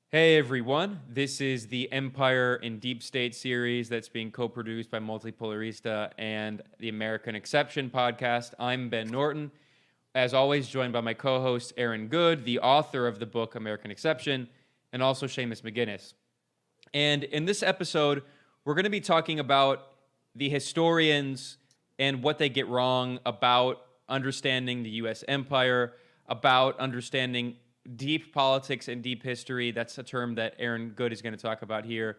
Hey everyone, this is the Empire in Deep State series that's being co-produced by Multipolarista and the American Exception podcast. I'm Ben Norton, as always joined by my co-host Aaron Good, the author of the book American Exception, and also Seamus McGuinness. And in this episode, we're going to be talking about the historians and what they get wrong about understanding the U.S. empire, about understanding deep politics and deep history. That's a term that Aaron Good is going to talk about here.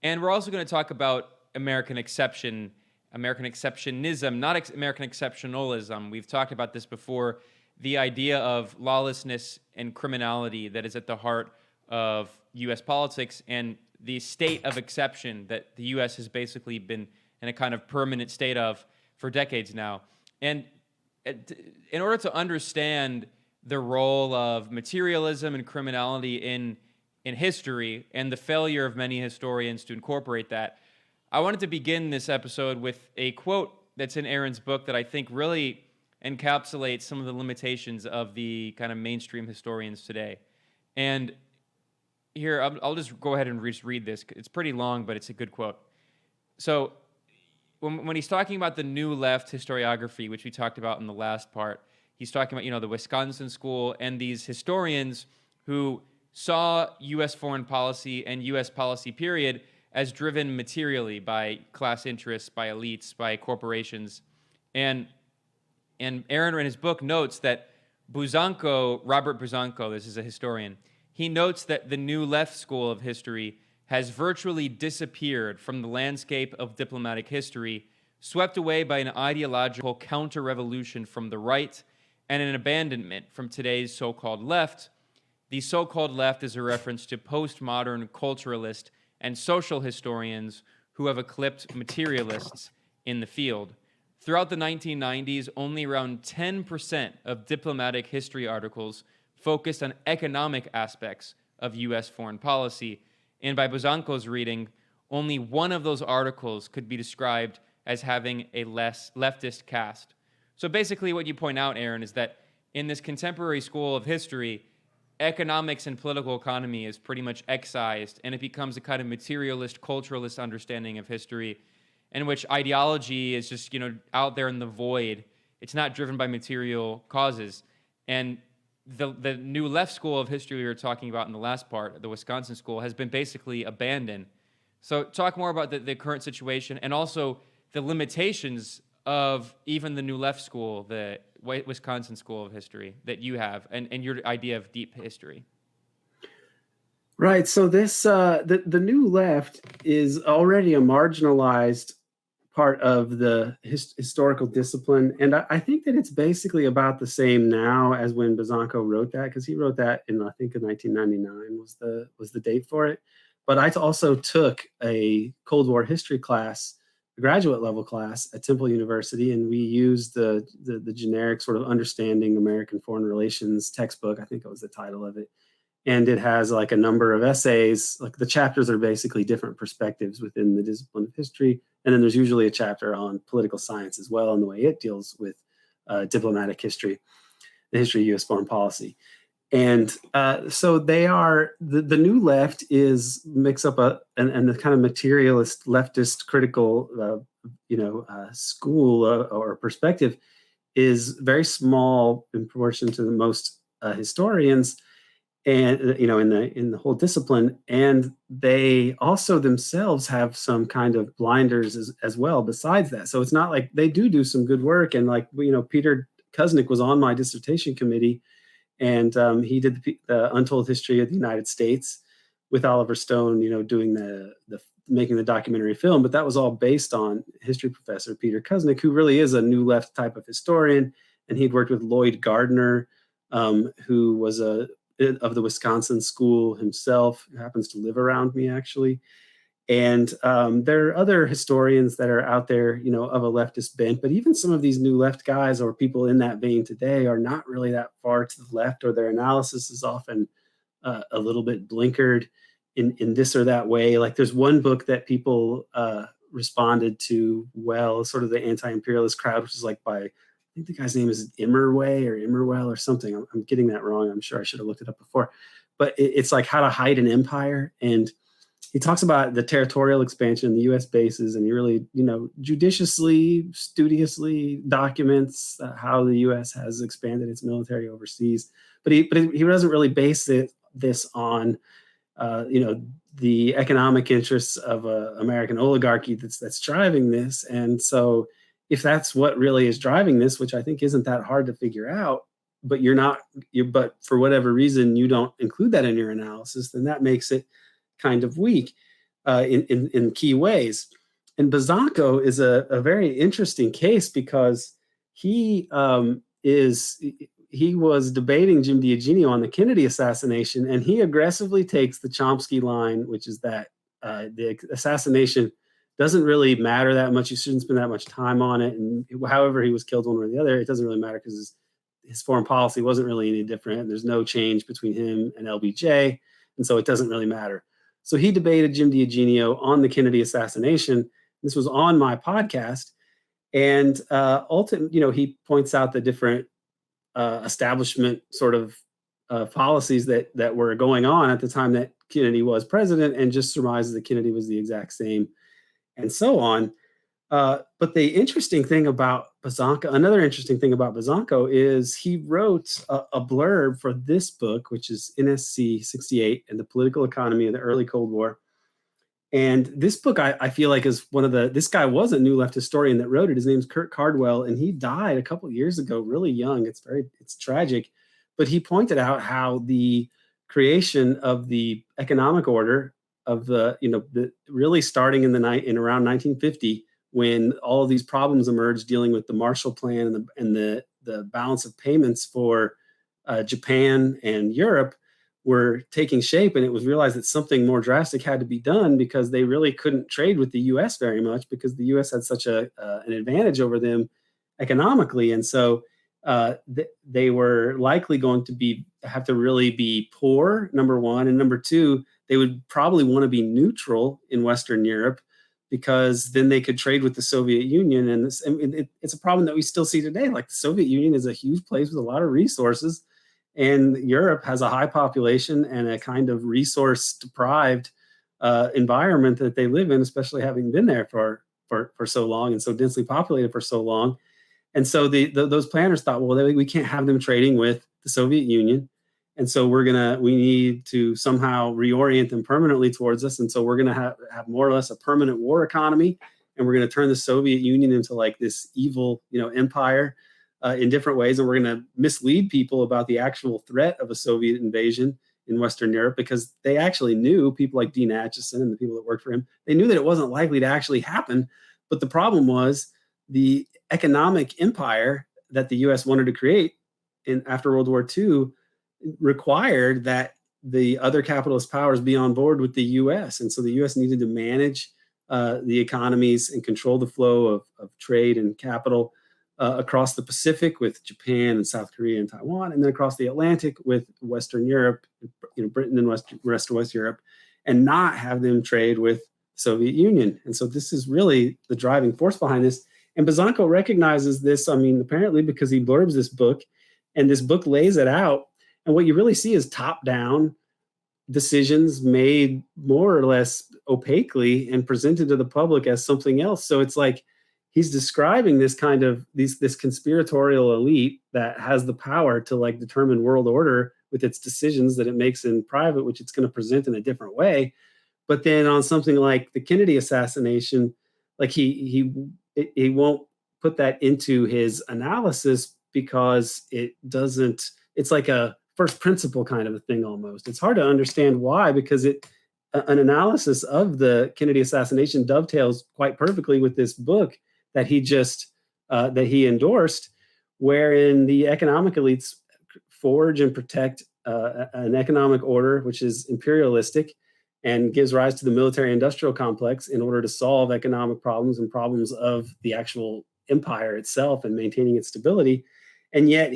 And we're also going to talk about American exception, American exceptionism, not American exceptionalism. We've talked about this before. The idea of lawlessness and criminality that is at the heart of U.S. politics and the state of exception that the U.S. has basically been in a kind of permanent state of for decades now. And in order to understand the role of materialism and criminality in history and the failure of many historians to incorporate that, I wanted to begin this episode with a quote that's in Aaron's book that I think really encapsulates some of the limitations of the kind of mainstream historians today. And here, I'll just go ahead and read this. It's pretty long, but it's a good quote. So when he's talking about the new left historiography, which we talked about in the last part, he's talking about, the Wisconsin School and these historians who saw U.S. foreign policy and U.S. policy period as driven materially by class interests, by elites, by corporations. And Aaron in his book notes that Robert Buzanko, this is a historian, he notes that the new left school of history has virtually disappeared from the landscape of diplomatic history, swept away by an ideological counter-revolution from the right and an abandonment from today's so-called left. The so-called left is a reference to postmodern culturalist and social historians who have eclipsed materialists in the field. Throughout the 1990s, only around 10% of diplomatic history articles focused on economic aspects of U.S. foreign policy. And by Buzanko's reading, only one of those articles could be described as having a less leftist cast. So basically what you point out, Aaron, is that in this contemporary school of history, economics and political economy is pretty much excised, and it becomes a kind of materialist, culturalist understanding of history in which ideology is just, out there in the void. It's not driven by material causes. And the new left school of history we were talking about in the last part, the Wisconsin school, has been basically abandoned. So talk more about the current situation and also the limitations of even the new left school, the Wisconsin school of history that you have and your idea of deep history. Right. So this the new left is already a marginalized part of the historical discipline, and I think that it's basically about the same now as when Buzanko wrote that, because he wrote that in, I think, in 1999 was the date for it. But I also took a Cold War history class, a graduate level class at Temple University, and we used the generic sort of Understanding American Foreign Relations textbook. I think it was the title of it. And it has like a number of essays. Like the chapters are basically different perspectives within the discipline of history. And then there's usually a chapter on political science as well, and the way it deals with diplomatic history, the history of U.S. foreign policy. And so they are, the new left is mix up and the kind of materialist, leftist, critical, school or perspective is very small in proportion to the most historians, and in the whole discipline, and they also themselves have some kind of blinders as well besides that. So it's not like they do some good work, and like Peter Kuznick was on my dissertation committee, and he did the Untold History of the United States with Oliver Stone, doing the making the documentary film. But that was all based on history professor Peter Kuznick, who really is a new left type of historian, and he'd worked with Lloyd Gardner, who was of the Wisconsin school himself, who happens to live around me actually. And there are other historians that are out there, of a leftist bent, but even some of these new left guys or people in that vein today are not really that far to the left, or their analysis is often a little bit blinkered in this or that way. Like there's one book that people responded to well, sort of the anti-imperialist crowd, which is like by, I think the guy's name is Immerway or Immerwell or something. I'm getting that wrong. I'm sure I should have looked it up before. but it's like how to hide an empire. And he talks about the territorial expansion in the U.S. bases, and he really, judiciously, studiously documents how the U.S. has expanded its military overseas. But he doesn't really base this on, the economic interests of an American oligarchy that's driving this. And so, if that's what really is driving this, which I think isn't that hard to figure out, but but for whatever reason you don't include that in your analysis, then that makes it kind of weak in key ways. And Bazanco is a very interesting case because he was debating Jim Diagenio on the Kennedy assassination, and he aggressively takes the Chomsky line, which is that the assassination doesn't really matter that much. You shouldn't spend that much time on it. And however he was killed, one way or the other, it doesn't really matter because his foreign policy wasn't really any different. There's no change between him and LBJ, and so it doesn't really matter. So he debated Jim Diagenio on the Kennedy assassination. This was on my podcast. And ultimately, he points out the different establishment sort of policies that were going on at the time that Kennedy was president, and just surmises that Kennedy was the exact same, and so on. But the interesting thing about Bazanco, another interesting thing about Bazanco, is he wrote a blurb for this book, which is NSC 68 and the Political Economy of the Early Cold War. And this book, I feel like, is this guy was a New Left historian that wrote it. His name's Kurt Cardwell, and he died a couple of years ago, really young. It's tragic. But he pointed out how the creation of the economic order of really starting in around 1950, when all of these problems emerged dealing with the Marshall Plan and the balance of payments for Japan and Europe were taking shape, and it was realized that something more drastic had to be done because they really couldn't trade with the U.S. very much because the U.S. had such an advantage over them economically, and so they were likely going to have to really be poor, number one, and number two, they would probably want to be neutral in Western Europe, because then they could trade with the Soviet Union. And it's a problem that we still see today. Like, the Soviet Union is a huge place with a lot of resources, and Europe has a high population and a kind of resource-deprived environment that they live in, especially having been there for so long and so densely populated for so long. And so those planners thought, well, we can't have them trading with the Soviet Union. And so we need to somehow reorient them permanently towards us. And so we're going to have more or less a permanent war economy. And we're going to turn the Soviet Union into like this evil, empire in different ways. And we're going to mislead people about the actual threat of a Soviet invasion in Western Europe, because they actually knew, people like Dean Acheson and the people that worked for him, they knew that it wasn't likely to actually happen. But the problem was the economic empire that the U.S. wanted to create after World War II required that the other capitalist powers be on board with the U.S. And so the U.S. needed to manage the economies and control the flow of trade and capital across the Pacific with Japan and South Korea and Taiwan, and then across the Atlantic with Western Europe, Britain and rest of West Europe, and not have them trade with the Soviet Union. And so this is really the driving force behind this. And Bazanco recognizes this, apparently because he blurbs this book, and this book lays it out. And what you really see is top-down decisions made more or less opaquely and presented to the public as something else. So it's like he's describing this kind of this conspiratorial elite that has the power to like determine world order with its decisions that it makes in private, which it's going to present in a different way. But then on something like the Kennedy assassination, like he won't put that into his analysis because it's like a first principle kind of a thing almost. It's hard to understand why, because an analysis of the Kennedy assassination dovetails quite perfectly with this book that he endorsed, wherein the economic elites forge and protect an economic order which is imperialistic and gives rise to the military-industrial complex in order to solve economic problems and problems of the actual empire itself and maintaining its stability. And yet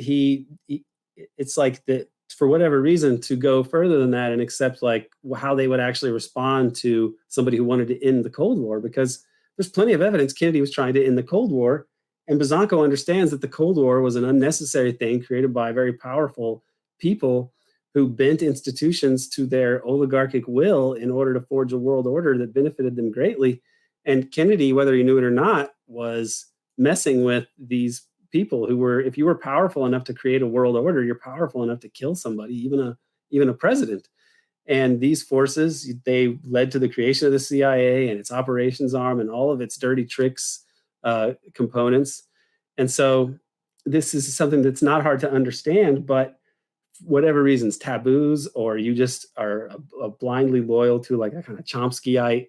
it's like that, for whatever reason, to go further than that and accept like how they would actually respond to somebody who wanted to end the Cold War, because there's plenty of evidence Kennedy was trying to end the Cold War. And Bazanco understands that the Cold War was an unnecessary thing created by very powerful people who bent institutions to their oligarchic will in order to forge a world order that benefited them greatly. And Kennedy, whether he knew it or not, was messing with these people who were, if you were powerful enough to create a world order, you're powerful enough to kill somebody, even a president. And these forces, they led to the creation of the CIA and its operations arm and all of its dirty tricks components. And so this is something that's not hard to understand, but whatever reasons, taboos, or you just are blindly loyal to like a kind of Chomskyite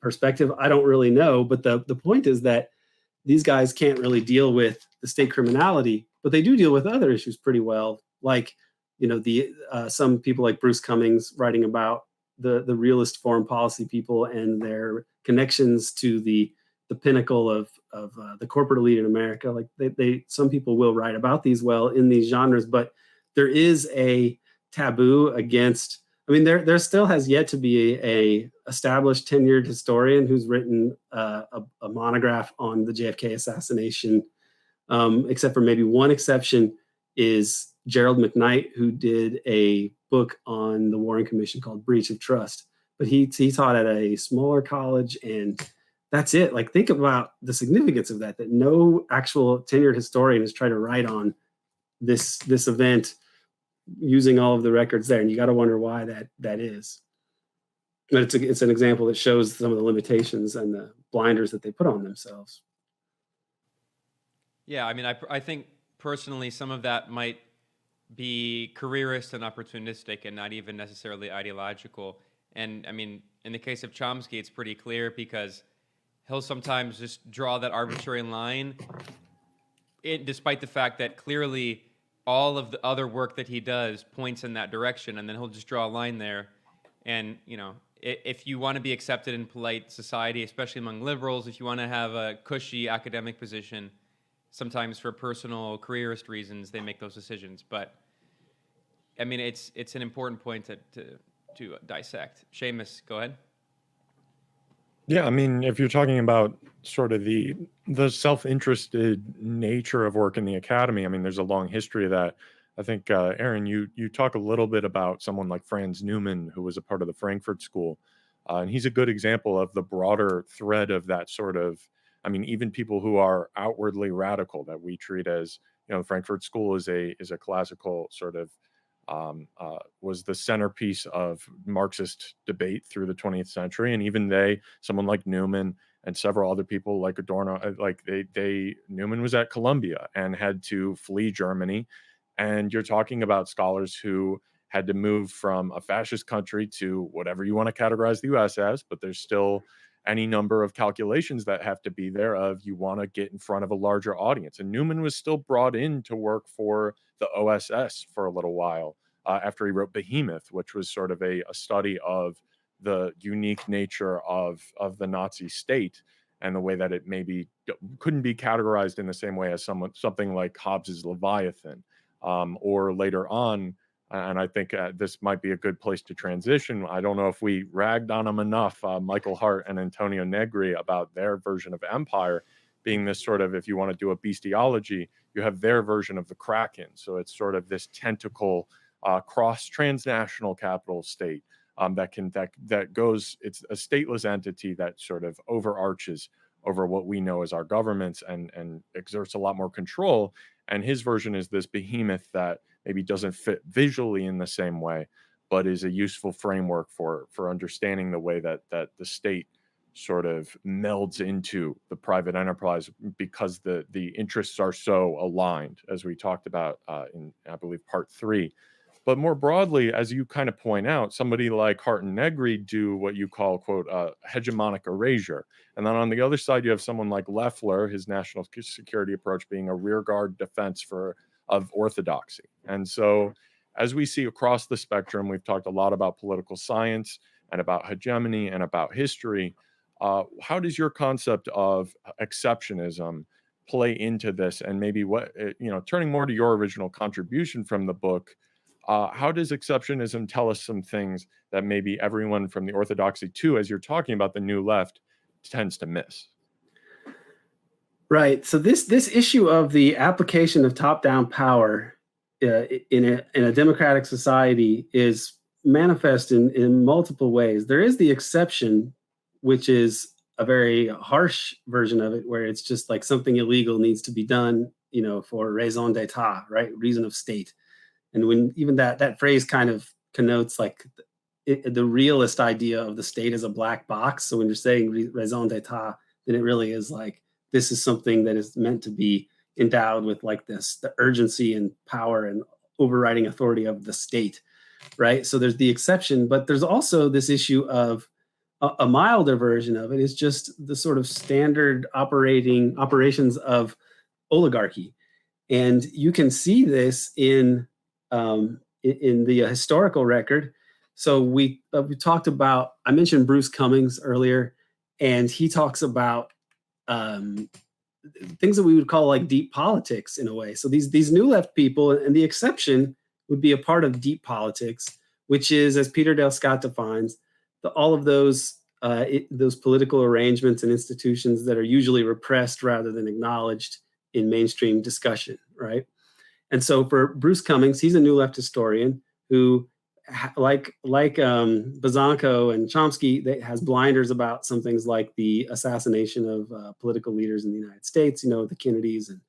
perspective, I don't really know. But the point is that these guys can't really deal with the state criminality, but they do deal with other issues pretty well, like some people like Bruce Cummings writing about the realist foreign policy people and their connections to the pinnacle of the corporate elite in America. Like some people will write about these well in these genres, but there is a taboo against. I mean, there still has yet to be a established tenured historian who's written a monograph on the JFK assassination, except for maybe one exception is Gerald McKnight, who did a book on the Warren Commission called Breach of Trust. But he taught at a smaller college, and that's it. Like, think about the significance of that no actual tenured historian has tried to write on this event using all of the records there. And you got to wonder why that is. But it's an example that shows some of the limitations and the blinders that they put on themselves. Yeah, I mean, I think personally some of that might be careerist and opportunistic and not even necessarily ideological. And I mean, in the case of Chomsky, it's pretty clear because he'll sometimes just draw that arbitrary line, despite the fact that clearly all of the other work that he does points in that direction, and then he'll just draw a line there. And, if you want to be accepted in polite society, especially among liberals, if you want to have a cushy academic position, sometimes for personal careerist reasons, they make those decisions. But I mean, it's an important point to dissect. Seamus, go ahead. Yeah, I mean, if you're talking about sort of the self-interested nature of work in the academy, I mean, there's a long history of that. I think, Aaron, you talk a little bit about someone like Franz Newman, who was a part of the Frankfurt School. And he's a good example of the broader thread of that sort of, I mean, even people who are outwardly radical that we treat as, the Frankfurt School is a classical sort of, was the centerpiece of Marxist debate through the 20th century. And even someone like Newman and several other people like Adorno, Newman was at Columbia and had to flee Germany. And you're talking about scholars who had to move from a fascist country to whatever you want to categorize the US as, but there's still any number of calculations that have to be there of you want to get in front of a larger audience. And Newman was still brought in to work for the OSS for a little while after he wrote Behemoth, which was sort of a study of the unique nature of the Nazi state and the way that it maybe couldn't be categorized in the same way as something like Hobbes's Leviathan. Or later on, and I think this might be a good place to transition. I don't know if we ragged on them enough, Michael Hart and Antonio Negri, about their version of empire being this sort of, if you want to do a bestiology, you have their version of the Kraken. So it's sort of this tentacle cross transnational capital state that goes, it's a stateless entity that sort of overarches over what we know as our governments and exerts a lot more control. And his version is this behemoth that maybe doesn't fit visually in the same way, but is a useful framework for understanding the way that the state sort of melds into the private enterprise because the interests are so aligned, as we talked about in, I believe, part 3. But more broadly, as you kind of point out, somebody like Hart and Negri do what you call, quote, hegemonic erasure. And then on the other side, you have someone like Loeffler, his national security approach being a rearguard defense of orthodoxy. And so as we see across the spectrum, we've talked a lot about political science and about hegemony and about history. How does your concept of exceptionism play into this? And maybe turning more to your original contribution from the book, how does exceptionism tell us some things that maybe everyone from the orthodoxy too, as you're talking about the new left, tends to miss? Right. So this issue of the application of top-down power in a democratic society is manifest in multiple ways. There is the exception, which is a very harsh version of it, where it's just like something illegal needs to be done, for raison d'etat, right? Reason of state. And when even that phrase kind of connotes like the realist idea of the state as a black box. So when you're saying raison d'etat, then it really is like, this is something that is meant to be endowed with like the urgency and power and overriding authority of the state, right? So there's the exception, but there's also this issue of a milder version of it is just the sort of standard operations of oligarchy. And you can see this in the historical record. So we talked about, I mentioned Bruce Cummings earlier, and he talks about things that we would call like deep politics in a way. So these New Left people, and the exception would be a part of deep politics, which is, as Peter Dale Scott defines, all of those political arrangements and institutions that are usually repressed rather than acknowledged in mainstream discussion, right? And so for Bruce Cummings, he's a New Left historian who, like Bazanko and Chomsky, that has blinders about some things like the assassination of political leaders in the United States, the Kennedys and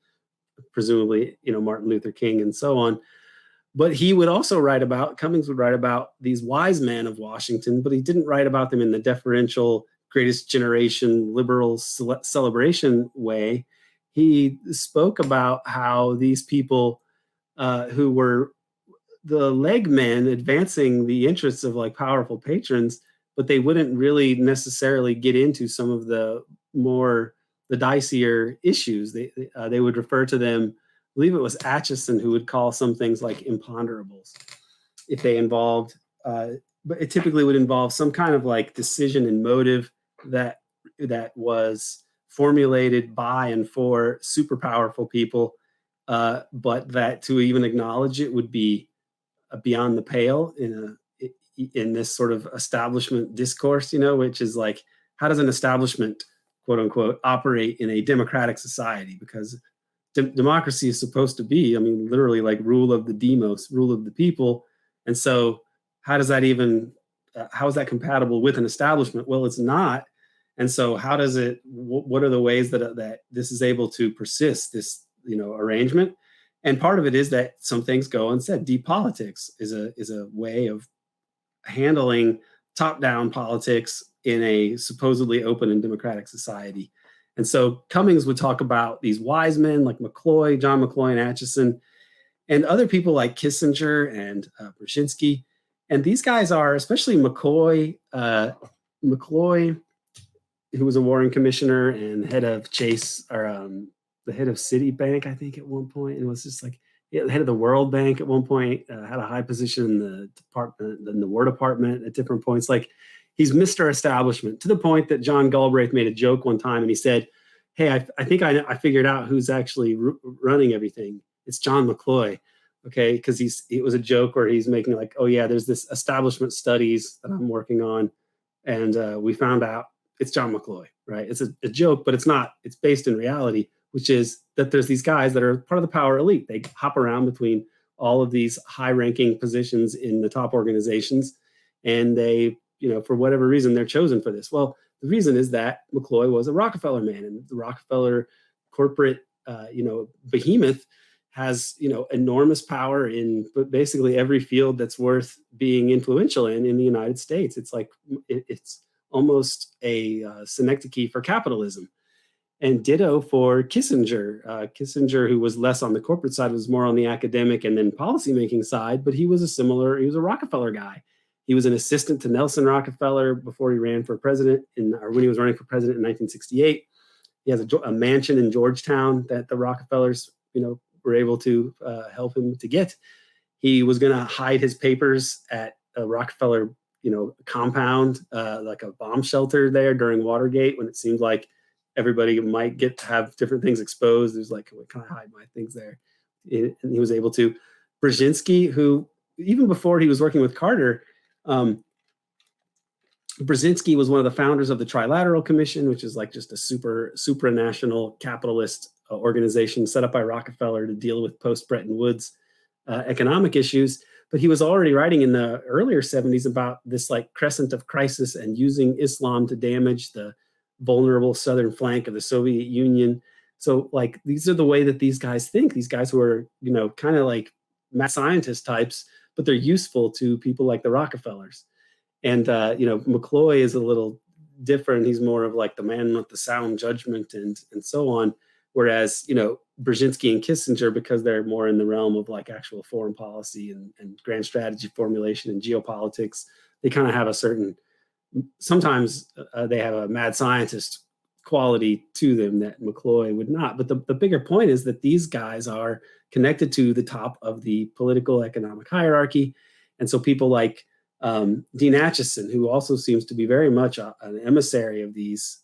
presumably, Martin Luther King and so on. But he would also Cummings would write about these wise men of Washington, but he didn't write about them in the deferential greatest generation liberal celebration way. He spoke about how these people who were the leg men advancing the interests of like powerful patrons, but they wouldn't really necessarily get into some of the dicier issues. They would refer to them, I believe it was Atchison who would call some things like imponderables if they involved, but it typically would involve some kind of like decision and motive that was formulated by and for super powerful people, but that to even acknowledge it would be beyond the pale in this sort of establishment discourse, which is like, how does an establishment, quote unquote, operate in a democratic society? Because democracy is supposed to be, literally like rule of the demos, rule of the people. And so how is that compatible with an establishment? Well, it's not. And so how does it, what are the ways that this is able to persist, this, arrangement? And part of it is that some things go unsaid. Deep politics is a way of handling top-down politics in a supposedly open and democratic society. And so Cummings would talk about these wise men like John McCloy and Atchison, and other people like Kissinger and Brzezinski. And these guys are, especially McCloy, who was a Warren commissioner and head of Chase, or the head of Citibank, I think, at one point. It was just like the head of the World Bank at one point, had a high position in the department, in the War Department at different points. Like, he's Mr. Establishment, to the point that John Galbraith made a joke one time and he said, hey, I think I figured out who's actually running everything. It's John McCloy. Okay, because it was a joke where he's making like, oh yeah, there's this establishment studies that I'm working on, and we found out it's John McCloy, right? It's a joke, but it's not. It's based in reality, which is that there's these guys that are part of the power elite. They hop around between all of these high-ranking positions in the top organizations, and they, for whatever reason, they're chosen for this. Well, the reason is that McCloy was a Rockefeller man, and the Rockefeller corporate, behemoth has, enormous power in basically every field that's worth being influential in the United States. It's like, it's almost a synecdoche for capitalism. And ditto for Kissinger. Kissinger, who was less on the corporate side, was more on the academic and then policymaking side, but he was a Rockefeller guy. He was an assistant to Nelson Rockefeller before he ran for president, or when he was running for president in 1968. He has a mansion in Georgetown that the Rockefellers, were able to help him to get. He was going to hide his papers at a Rockefeller, compound, like a bomb shelter there during Watergate, when it seemed like everybody might have different things exposed. There's like, can I hide my things there? And he was able to. Brzezinski, who even before he was working with Carter, Brzezinski was one of the founders of the Trilateral Commission, which is like just a supranational capitalist organization set up by Rockefeller to deal with post-Bretton Woods economic issues. But he was already writing in the earlier 70s about this like crescent of crisis and using Islam to damage the vulnerable southern flank of the Soviet Union. So like these are the way that these guys think, these guys who are, kind of like mad scientist types, but they're useful to people like the Rockefellers. And, McCloy is a little different. He's more of like the man with the sound judgment and so on. Whereas, Brzezinski and Kissinger, because they're more in the realm of like actual foreign policy and grand strategy formulation and geopolitics, they kind of have a certain, sometimes they have a mad scientist quality to them that McCloy would not. But the bigger point is that these guys are connected to the top of the political economic hierarchy. And so people like Dean Acheson, who also seems to be very much an emissary of these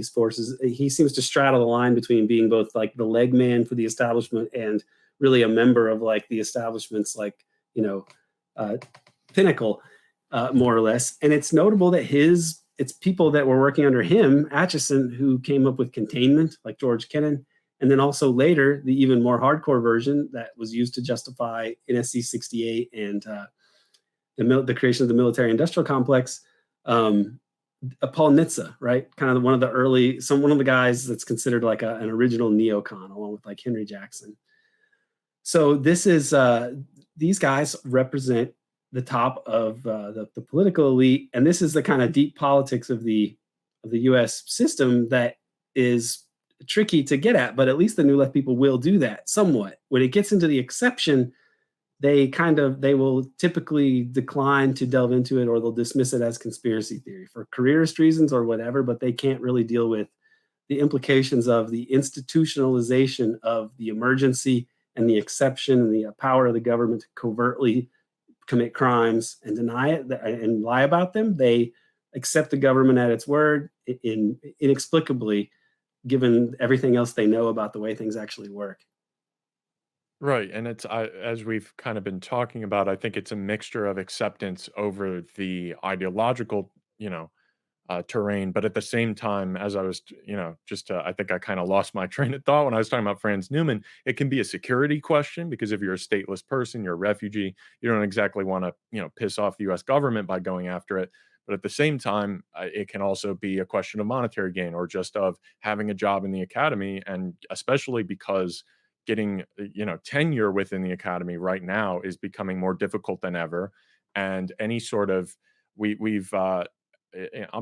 forces, he seems to straddle the line between being both like the leg man for the establishment and really a member of like the establishment's like pinnacle, more or less. And it's notable that it's people that were working under him, Acheson, who came up with containment, like George Kennan, and then also later the even more hardcore version that was used to justify NSC 68 and the creation of the military-industrial complex. Paul Nitze, right? Kind of one of the guys that's considered like an original neocon, along with like Henry Jackson. So this is these guys represent the top of the political elite, and this is the kind of deep politics of the U.S. system that is tricky to get at. But at least the New Left people will do that somewhat. When it gets into the exception, they will typically decline to delve into it, or they'll dismiss it as conspiracy theory for careerist reasons or whatever, but they can't really deal with the implications of the institutionalization of the emergency and the exception and the power of the government to covertly commit crimes and deny it and lie about them. They accept the government at its word inexplicably, given everything else they know about the way things actually work. Right. And as we've kind of been talking about, I think it's a mixture of acceptance over the ideological, terrain. But at the same time, as I was, I think I kind of lost my train of thought when I was talking about Franz Newman. It can be a security question because if you're a stateless person, you're a refugee, you don't exactly want to, piss off the US government by going after it. But at the same time, it can also be a question of monetary gain or just of having a job in the academy. And especially because getting, tenure within the academy right now is becoming more difficult than ever. And any sort of, we've,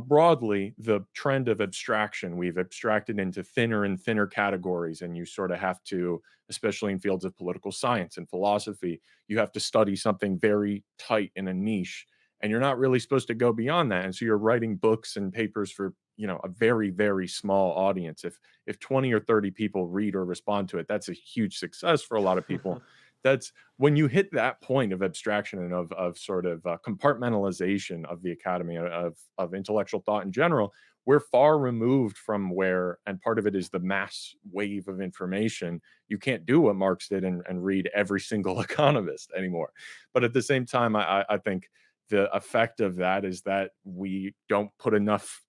broadly, the trend of abstraction, we've abstracted into thinner and thinner categories. And you sort of have to, especially in fields of political science and philosophy, you have to study something very tight in a niche. And you're not really supposed to go beyond that. And so you're writing books and papers for, a very, very small audience. If 20 or 30 people read or respond to it, that's a huge success for a lot of people. That's when you hit that point of abstraction and of sort of compartmentalization of the academy of intellectual thought in general, we're far removed from where, and part of it is the mass wave of information. You can't do what Marx did and read every single economist anymore. But at the same time, I think the effect of that is that we don't put enough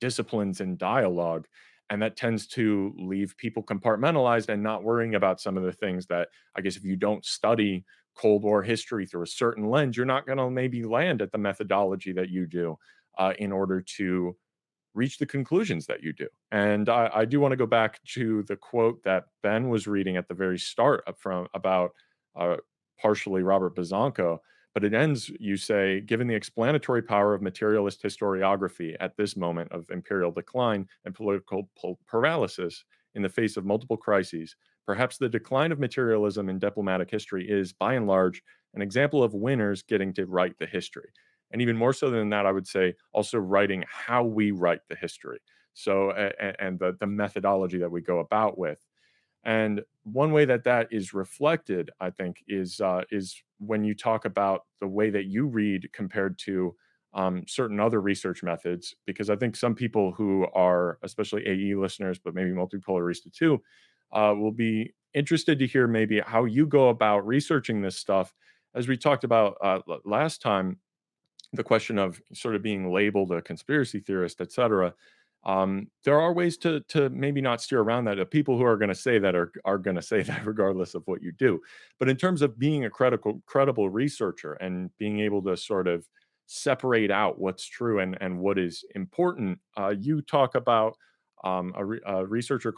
disciplines in dialogue, and that tends to leave people compartmentalized and not worrying about some of the things that, I guess, if you don't study Cold War history through a certain lens, you're not going to maybe land at the methodology that you do in order to reach the conclusions that you do. And I do want to go back to the quote that Ben was reading at the very start about partially Robert Bazanko. But it ends, you say, given the explanatory power of materialist historiography at this moment of imperial decline and political paralysis in the face of multiple crises, perhaps the decline of materialism in diplomatic history is, by and large, an example of winners getting to write the history. And even more so than that, I would say also writing how we write the history. So, and the methodology that we go about with. And one way that is reflected, I think, is when you talk about the way that you read compared to certain other research methods, because I think some people who are, especially AE listeners, but maybe Multipolarista too, will be interested to hear maybe how you go about researching this stuff. As we talked about last time, the question of sort of being labeled a conspiracy theorist, et cetera. There are ways to maybe not steer around that. The people who are going to say that are going to say that regardless of what you do. But in terms of being a credible researcher and being able to sort of separate out what's true and what is important, you talk about a researcher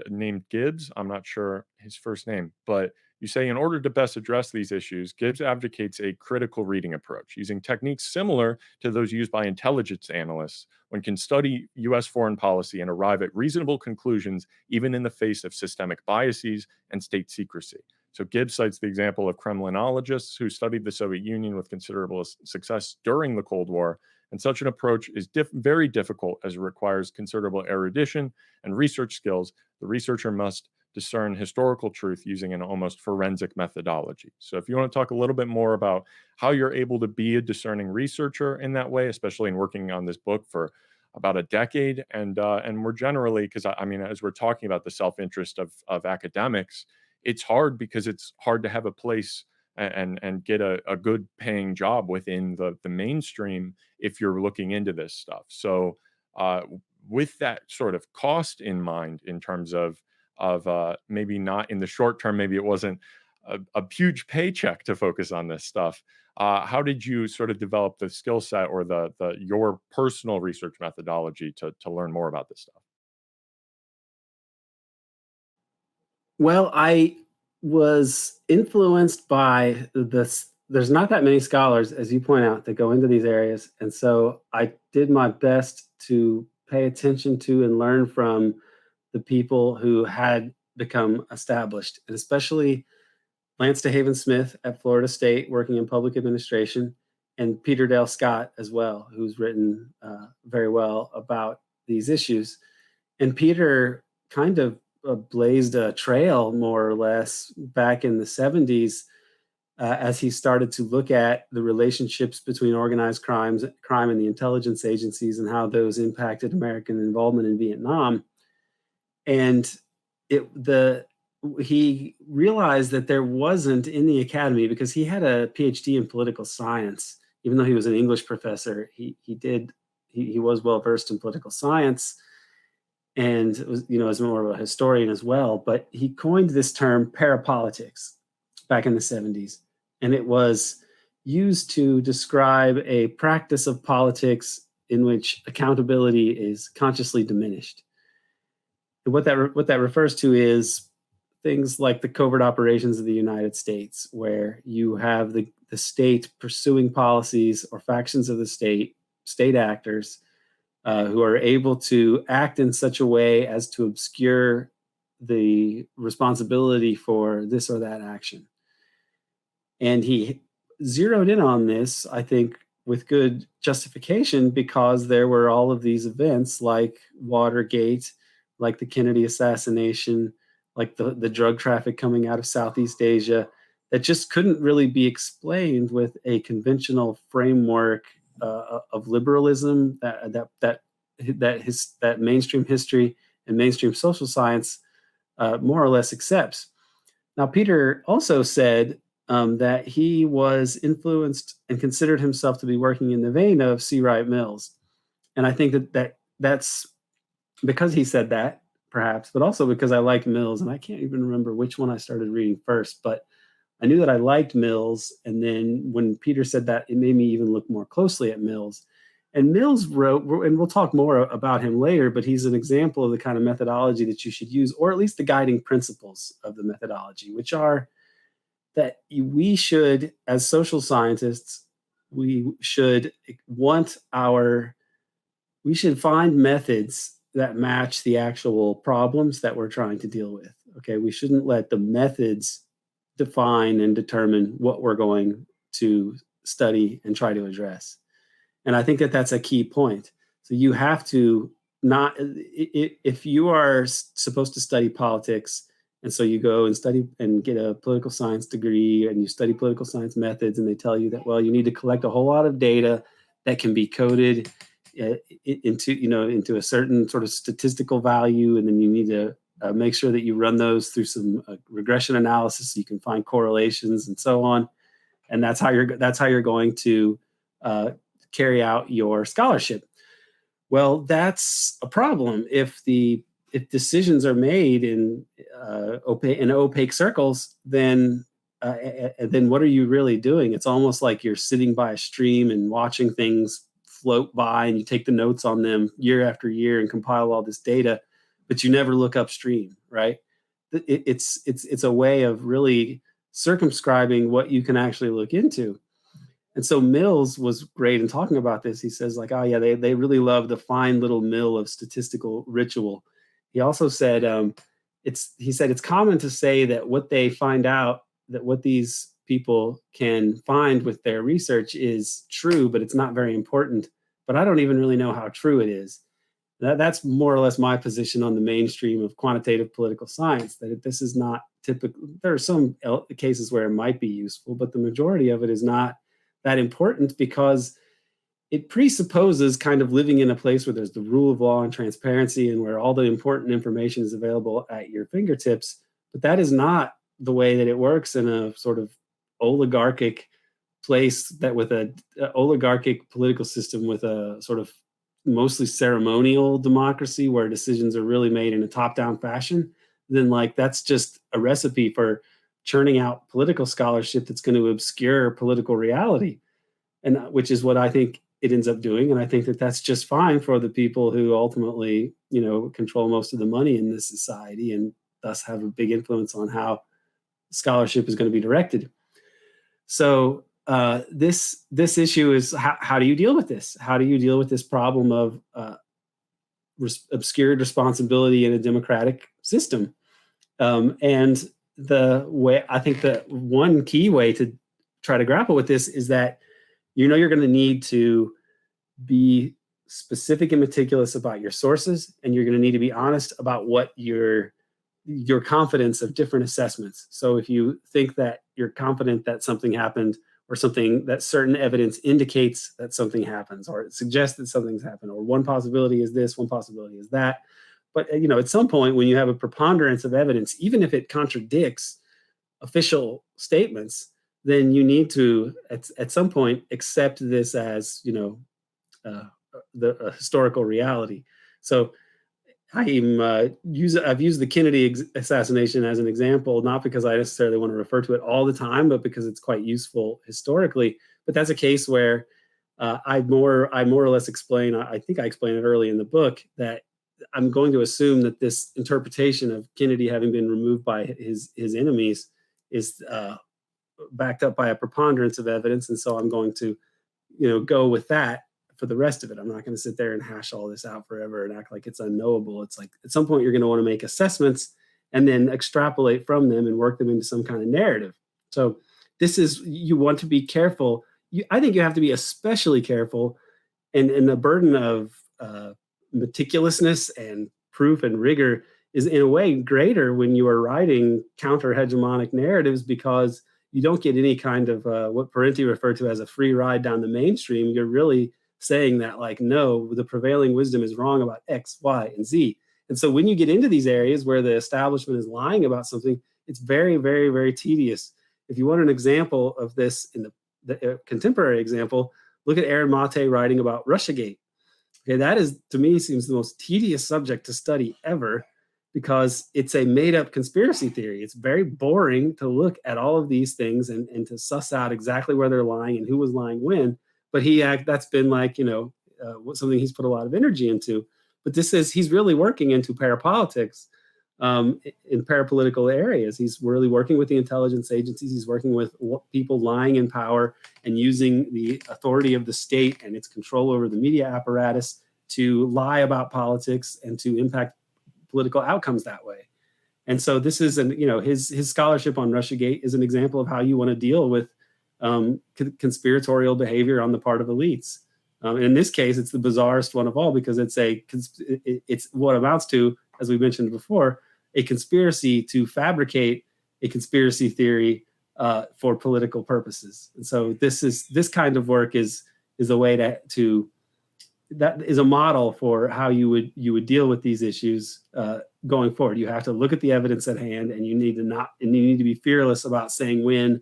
named Gibbs. I'm not sure his first name, but you say in order to best address these issues, Gibbs advocates a critical reading approach using techniques similar to those used by intelligence analysts one can study U.S. foreign policy and arrive at reasonable conclusions, even in the face of systemic biases and state secrecy. So Gibbs cites the example of Kremlinologists who studied the Soviet Union with considerable success during the Cold War. And such an approach is very difficult as it requires considerable erudition and research skills. The researcher must discern historical truth using an almost forensic methodology. So if you want to talk a little bit more about how you're able to be a discerning researcher in that way, especially in working on this book for about a decade, and more generally, because I mean, as we're talking about the self-interest of academics, it's hard because it's hard to have a place and get a good paying job within the mainstream if you're looking into this stuff. So with that sort of cost in mind, in terms of maybe not in the short term, maybe it wasn't a huge paycheck to focus on this stuff. How did you sort of develop the skill set or your personal research methodology to learn more about this stuff? Well, I was influenced by this. There's not that many scholars, as you point out, that go into these areas. And so I did my best to pay attention to and learn from the people who had become established, and especially Lance DeHaven Smith at Florida State, working in public administration, and Peter Dale Scott as well, who's written very well about these issues. And Peter kind of blazed a trail, more or less, back in the 70s as he started to look at the relationships between organized crime and the intelligence agencies and how those impacted American involvement in Vietnam. And he realized that there wasn't in the academy, because he had a PhD in political science, even though he was an English professor, he was well versed in political science, and was, as more of a historian as well. But he coined this term parapolitics back in the 70s, and it was used to describe a practice of politics in which accountability is consciously diminished. And what that refers to is things like the covert operations of the United States, where you have the state pursuing policies, or factions of the state actors, who are able to act in such a way as to obscure the responsibility for this or that action. And he zeroed in on this, I think, with good justification, because there were all of these events like Watergate, like the Kennedy assassination, like the drug traffic coming out of Southeast Asia, that just couldn't really be explained with a conventional framework of liberalism that mainstream history and mainstream social science more or less accepts. Now, Peter also said that he was influenced and considered himself to be working in the vein of C. Wright Mills. And I think that's because he said that, perhaps, but also because I liked Mills, and I can't even remember which one I started reading first, but I knew that I liked Mills. And then when Peter said that, it made me even look more closely at Mills. And Mills wrote, and we'll talk more about him later, but he's an example of the kind of methodology that you should use, or at least the guiding principles of the methodology, which are that we should, as social scientists, we should find methods that match the actual problems that we're trying to deal with. Okay, we shouldn't let the methods define and determine what we're going to study and try to address. And I think that that's a key point. So you have to not, if you are supposed to study politics, and so you go and study and get a political science degree, and you study political science methods, and they tell you that, well, you need to collect a whole lot of data that can be coded into a certain sort of statistical value, and then you need to make sure that you run those through some regression analysis so you can find correlations and so on. And that's how you're going to carry out your scholarship. Well, that's a problem. If decisions are made in opaque circles, then what are you really doing? It's almost like you're sitting by a stream and watching things float by, and you take the notes on them year after year and compile all this data, but you never look upstream, right? It's a way of really circumscribing what you can actually look into. And so Mills was great in talking about this. He says, like, oh yeah, they really love the fine little mill of statistical ritual. He also said it's common to say that what they find out, that what these people can find with their research is true, but it's not very important. But I don't even really know how true it is. That's more or less my position on the mainstream of quantitative political science, that this is not typical. There are some cases where it might be useful, but the majority of it is not that important, because it presupposes kind of living in a place where there's the rule of law and transparency and where all the important information is available at your fingertips. But that is not the way that it works in a sort of oligarchic place, that with an oligarchic political system with a sort of mostly ceremonial democracy where decisions are really made in a top-down fashion. Then like that's just a recipe for churning out political scholarship that's going to obscure political reality, and which is what I think it ends up doing. And I think that that's just fine for the people who ultimately, control most of the money in this society and thus have a big influence on how scholarship is going to be directed. So this issue is how do you deal with this? How do you deal with this problem of obscured responsibility in a democratic system? And the way, I think the one key way to try to grapple with this is that you're going to need to be specific and meticulous about your sources, and you're going to need to be honest about what your confidence of different assessments. So if you think that you're confident that something happened, or something that certain evidence indicates that something happens, or it suggests that something's happened, or one possibility is this, one possibility is that. But at some point, when you have a preponderance of evidence, even if it contradicts official statements, then you need to, at some point, accept this as the historical reality. So I've used the Kennedy assassination as an example, not because I necessarily want to refer to it all the time, but because it's quite useful historically. But that's a case where I more or less explain. I think I explain it early in the book that I'm going to assume that this interpretation of Kennedy having been removed by his enemies is backed up by a preponderance of evidence, and so I'm going to, go with that for the rest of it. I'm not going to sit there and hash all this out forever and act like it's unknowable. It's like at some point you're going to want to make assessments and then extrapolate from them and work them into some kind of narrative. So you want to be careful. I think you have to be especially careful, and the burden of meticulousness and proof and rigor is in a way greater when you are writing counter-hegemonic narratives, because you don't get any kind of what Parenti referred to as a free ride down the mainstream. You're really saying that, like, no, the prevailing wisdom is wrong about X, Y, and Z. And so when you get into these areas where the establishment is lying about something, it's very, very, very tedious. If you want an example of this in the contemporary example, look at Aaron Mate writing about Russiagate. Okay, that is, to me, seems the most tedious subject to study ever, because it's a made-up conspiracy theory. It's very boring to look at all of these things and to suss out exactly where they're lying and who was lying when. But that's been like, something he's put a lot of energy into. But he's really working into parapolitics in parapolitical areas. He's really working with the intelligence agencies. He's working with people lying in power and using the authority of the state and its control over the media apparatus to lie about politics and to impact political outcomes that way. And so this is his scholarship on Russiagate is an example of how you want to deal with conspiratorial behavior on the part of elites. In this case, it's the bizarrest one of all, because it's what amounts to, as we mentioned before, a conspiracy to fabricate a conspiracy theory for political purposes. And so this kind of work is a way to that is a model for how you would deal with these issues going forward. You have to look at the evidence at hand, and you need to be fearless about saying when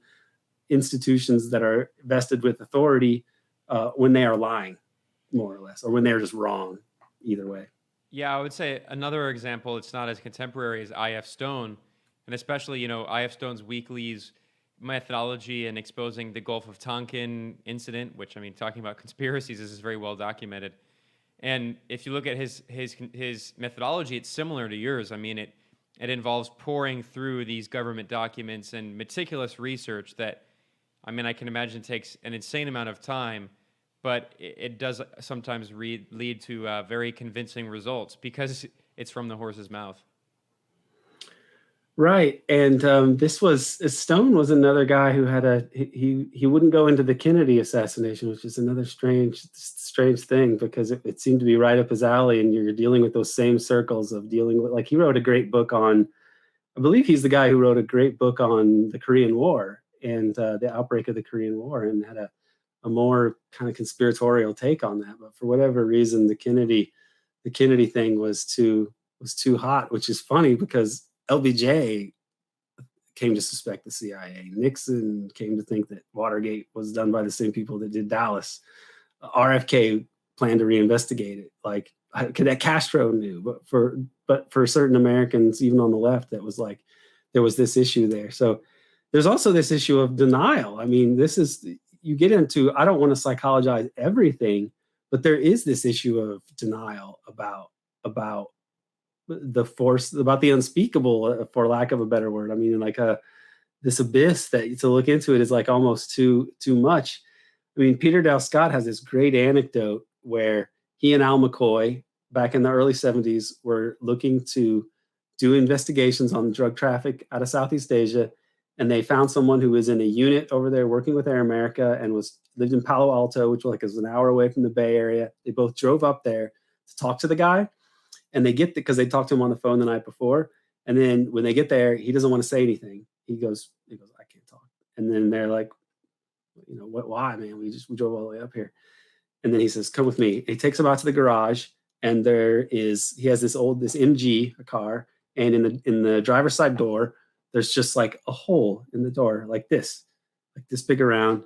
institutions that are vested with authority, when they are lying, more or less, or when they're just wrong. either way. Yeah, I would say another example, it's not as contemporary as I.F. Stone, and especially, I.F. Stone's weekly's methodology in exposing the Gulf of Tonkin incident, which, I mean, talking about conspiracies, this is very well documented. And if you look at his methodology, it's similar to yours. I mean, it involves poring through these government documents and meticulous research that, I mean, I can imagine takes an insane amount of time, but it does sometimes lead to very convincing results because it's from the horse's mouth. Right, and Stone was another guy who had he wouldn't go into the Kennedy assassination, which is another strange thing because it seemed to be right up his alley, and you're dealing with those same circles of dealing with, like, he wrote a great book on, I believe he's the guy who wrote a great book on the Korean War and the outbreak of the Korean War, and had a more kind of conspiratorial take on that. But for whatever reason, the Kennedy thing was too hot, which is funny because LBJ came to suspect the CIA. Nixon came to think that Watergate was done by the same people that did Dallas. RFK planned to reinvestigate it. Like, that Castro knew, but for certain Americans, even on the left, that was like, there was this issue there. So there's also this issue of denial. I mean, you get into, I don't want to psychologize everything, but there is this issue of denial about the force, about the unspeakable, for lack of a better word. I mean, like this abyss that to look into it is like almost too much. I mean, Peter Dale Scott has this great anecdote where he and Al McCoy back in the early 70s were looking to do investigations on drug traffic out of Southeast Asia. And they found someone who was in a unit over there working with Air America and lived in Palo Alto, which was an hour away from the Bay Area. They both drove up there to talk to the guy. And they get because they talked to him on the phone the night before. And then when they get there, he doesn't want to say anything. He goes, I can't talk. And then they're like, why, man? We drove all the way up here. And then he says, come with me. He takes him out to the garage, and he has this MG, a car, and in the driver's side door, there's just like a hole in the door, like this big around.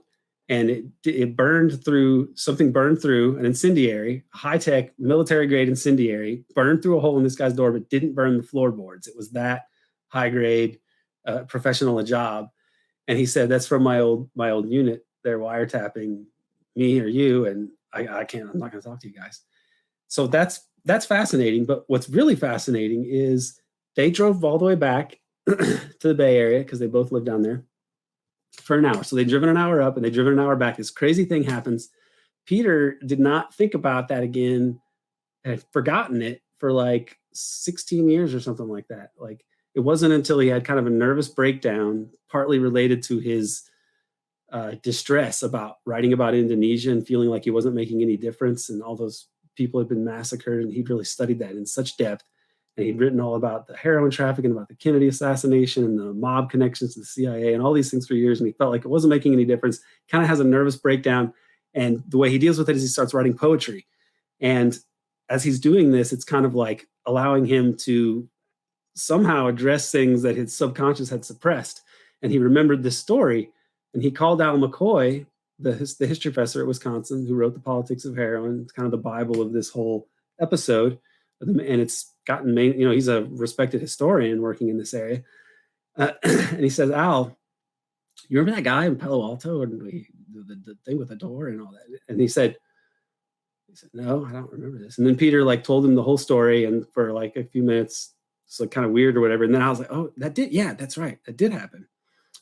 And it burned through an incendiary, high-tech military-grade incendiary, burned through a hole in this guy's door, but didn't burn the floorboards. It was that high-grade, professional a job. And he said, that's from my old unit. They're wiretapping me or you, and I'm not going to talk to you guys. So that's fascinating. But what's really fascinating is they drove all the way back to the Bay Area because they both live down there for an hour. So they'd driven an hour up and they'd driven an hour back. This crazy thing happens. Peter did not think about that again, had forgotten it for like 16 years or something like that. Like, it wasn't until he had kind of a nervous breakdown, partly related to his distress about writing about Indonesia and feeling like he wasn't making any difference and all those people had been massacred. And he'd really studied that in such depth. And he'd written all about the heroin trafficking, about the Kennedy assassination and the mob connections to the CIA and all these things for years. And he felt like it wasn't making any difference, kind of has a nervous breakdown. And the way he deals with it is he starts writing poetry. And as he's doing this, it's kind of like allowing him to somehow address things that his subconscious had suppressed. And he remembered this story, and he called Al McCoy, the history professor at Wisconsin, who wrote The Politics of Heroin. It's kind of the Bible of this whole episode. And it's gotten, he's a respected historian working in this area. And he says, Al, you remember that guy in Palo Alto and the thing with the door and all that? And he said, no, I don't remember this. And then Peter told him the whole story, and for like a few minutes, it's like kind of weird or whatever. And then I was like, oh, that's right. That did happen.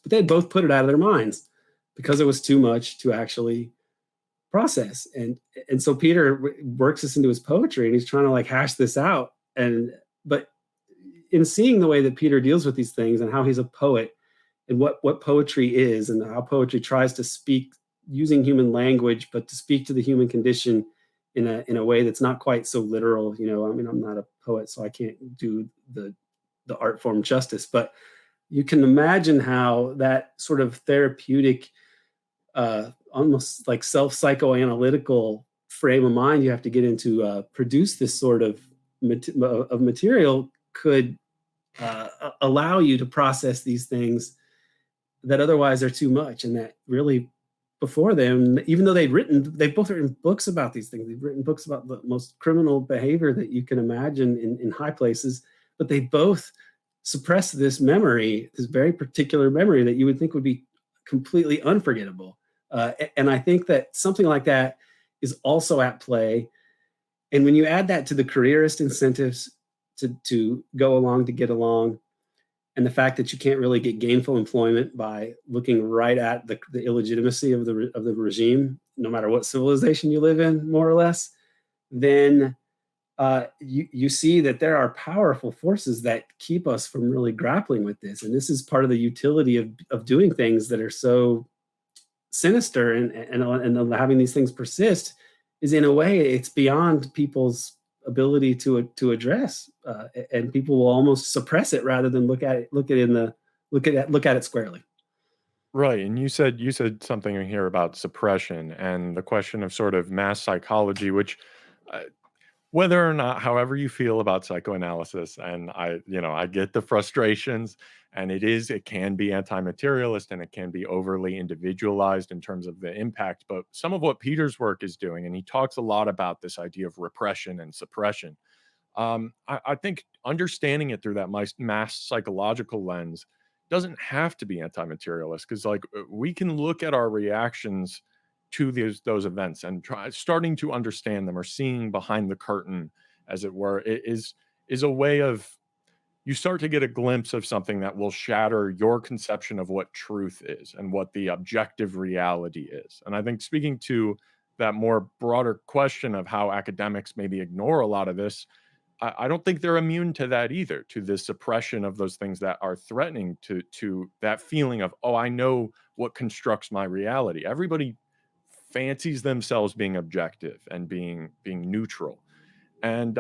But they both put it out of their minds because it was too much to actually process. And so Peter works this into his poetry, and he's trying to hash this out. But in seeing the way that Peter deals with these things and how he's a poet and what poetry is and how poetry tries to speak using human language, but to speak to the human condition in a way that's not quite so literal. I'm not a poet, so I can't do the art form justice, but you can imagine how that sort of therapeutic, almost like self-psychoanalytical frame of mind you have to get into produce this sort of material could allow you to process these things that otherwise are too much, and that really before them, even though they've both written books about these things. They've written books about the most criminal behavior that you can imagine in high places, but they both suppress this memory, this very particular memory that you would think would be completely unforgettable. And I think that something like that is also at play. And when you add that to the careerist incentives to go along, to get along, and the fact that you can't really get gainful employment by looking right at the illegitimacy of the regime, no matter what civilization you live in, more or less, then you see that there are powerful forces that keep us from really grappling with this. And this is part of the utility of doing things that are so sinister and having these things persist, is in a way it's beyond people's ability to address, and people will almost suppress it rather than look at it squarely. Right, and you said something in here about suppression and the question of sort of mass psychology, which uh, whether or not, however you feel about psychoanalysis, and I get the frustrations, and it can be anti-materialist and it can be overly individualized in terms of the impact. But some of what Peter's work is doing, and he talks a lot about this idea of repression and suppression. I think understanding it through that mass psychological lens doesn't have to be anti-materialist, because like we can look at our reactions to those events and starting to understand them, or seeing behind the curtain, as it were, is a way of, you start to get a glimpse of something that will shatter your conception of what truth is and what the objective reality is. And I think, speaking to that more broader question of how academics maybe ignore a lot of this, I don't think they're immune to that either, to the suppression of those things that are threatening to that feeling of, oh, I know what constructs my reality. Everybody fancies themselves being objective and being neutral, and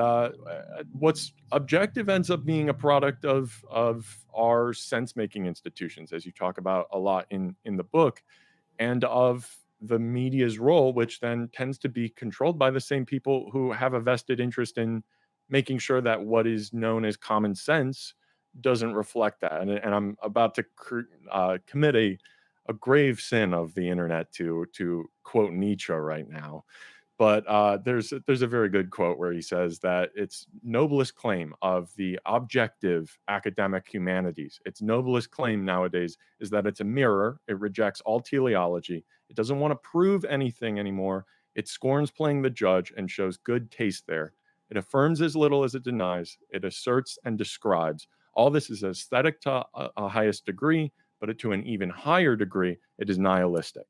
what's objective ends up being a product of our sense making institutions, as you talk about a lot in the book, and of the media's role, which then tends to be controlled by the same people who have a vested interest in making sure that what is known as common sense doesn't reflect that. And I'm about to commit a grave sin of the internet to quote Nietzsche right now. But there's a very good quote where he says that its noblest claim of the objective academic humanities, its noblest claim nowadays, is that it's a mirror. It rejects all teleology. It doesn't want to prove anything anymore. It scorns playing the judge and shows good taste there. It affirms as little as it denies. It asserts and describes. All this is aesthetic to a highest degree, but to an even higher degree, it is nihilistic.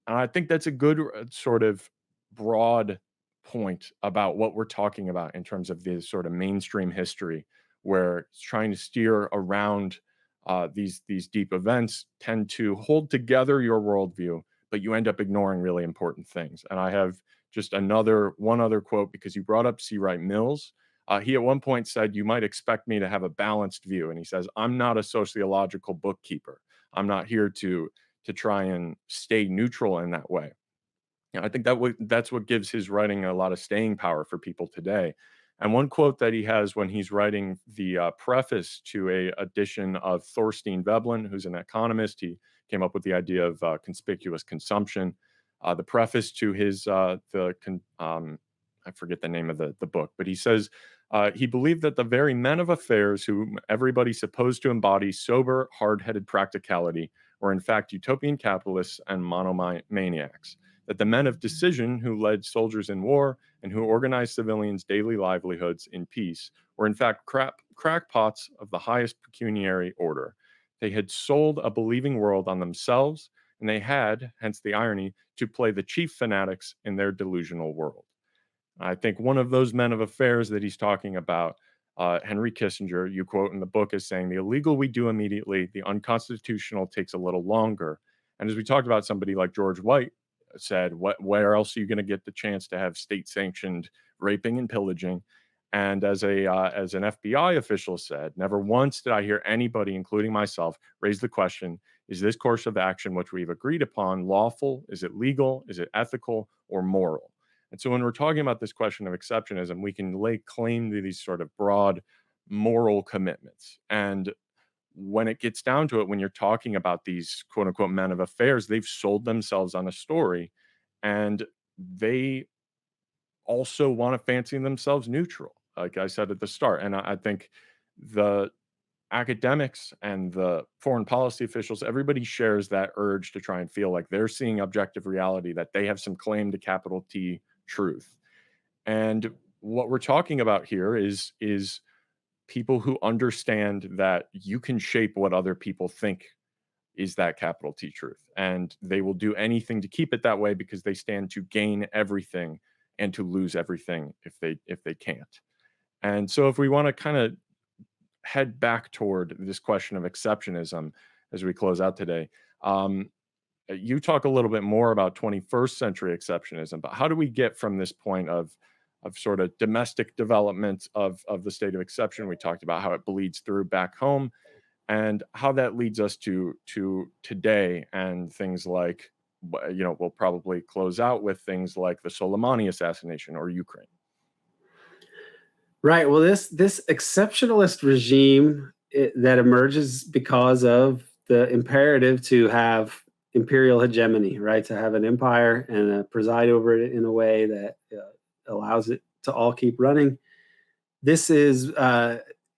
And I think that's a good sort of broad point about what we're talking about in terms of this sort of mainstream history, where it's trying to steer around these deep events tend to hold together your worldview, but you end up ignoring really important things. And I have just one other quote, because you brought up C. Wright Mills. He at one point said, "You might expect me to have a balanced view," and he says, "I'm not a sociological bookkeeper. I'm not here to try and stay neutral in that way." I think that's what gives his writing a lot of staying power for people today. And one quote that he has when he's writing the preface to a edition of Thorstein Veblen, who's an economist, he came up with the idea of conspicuous consumption. The preface to his I forget the name of the book, but he says he believed that the very men of affairs whom everybody supposed to embody sober, hard-headed practicality were in fact utopian capitalists and monomaniacs. That the men of decision who led soldiers in war and who organized civilians' daily livelihoods in peace were in fact crackpots of the highest pecuniary order. They had sold a believing world on themselves, and they had, hence the irony, to play the chief fanatics in their delusional world. I think one of those men of affairs that he's talking about, Henry Kissinger, you quote in the book, as saying, "The illegal we do immediately, the unconstitutional takes a little longer." And as we talked about, somebody like George White said, where else are you going to get the chance to have state-sanctioned raping and pillaging? And as an FBI official said, "Never once did I hear anybody, including myself, raise the question, is this course of action which we've agreed upon lawful? Is it legal? Is it ethical or moral?" And so when we're talking about this question of exceptionism, we can lay claim to these sort of broad moral commitments. And when it gets down to it, when you're talking about these quote unquote men of affairs, they've sold themselves on a story, and they also want to fancy themselves neutral, like I said at the start. And I think the academics and the foreign policy officials, everybody shares that urge to try and feel like they're seeing objective reality, that they have some claim to capital T truth. And what we're talking about here is people who understand that you can shape what other people think is that capital T truth, and they will do anything to keep it that way because they stand to gain everything and to lose everything if they can't. And so if we want to kind of head back toward this question of exceptionism as we close out today, you talk a little bit more about 21st century exceptionism, but how do we get from this point of sort of domestic development of the state of exception? We talked about how it bleeds through back home, and how that leads us to today, and things like, we'll probably close out with things like the Soleimani assassination or Ukraine. Right. Well, this exceptionalist regime that emerges because of the imperative to have imperial hegemony, right? To have an empire and preside over it in a way that allows it to all keep running. This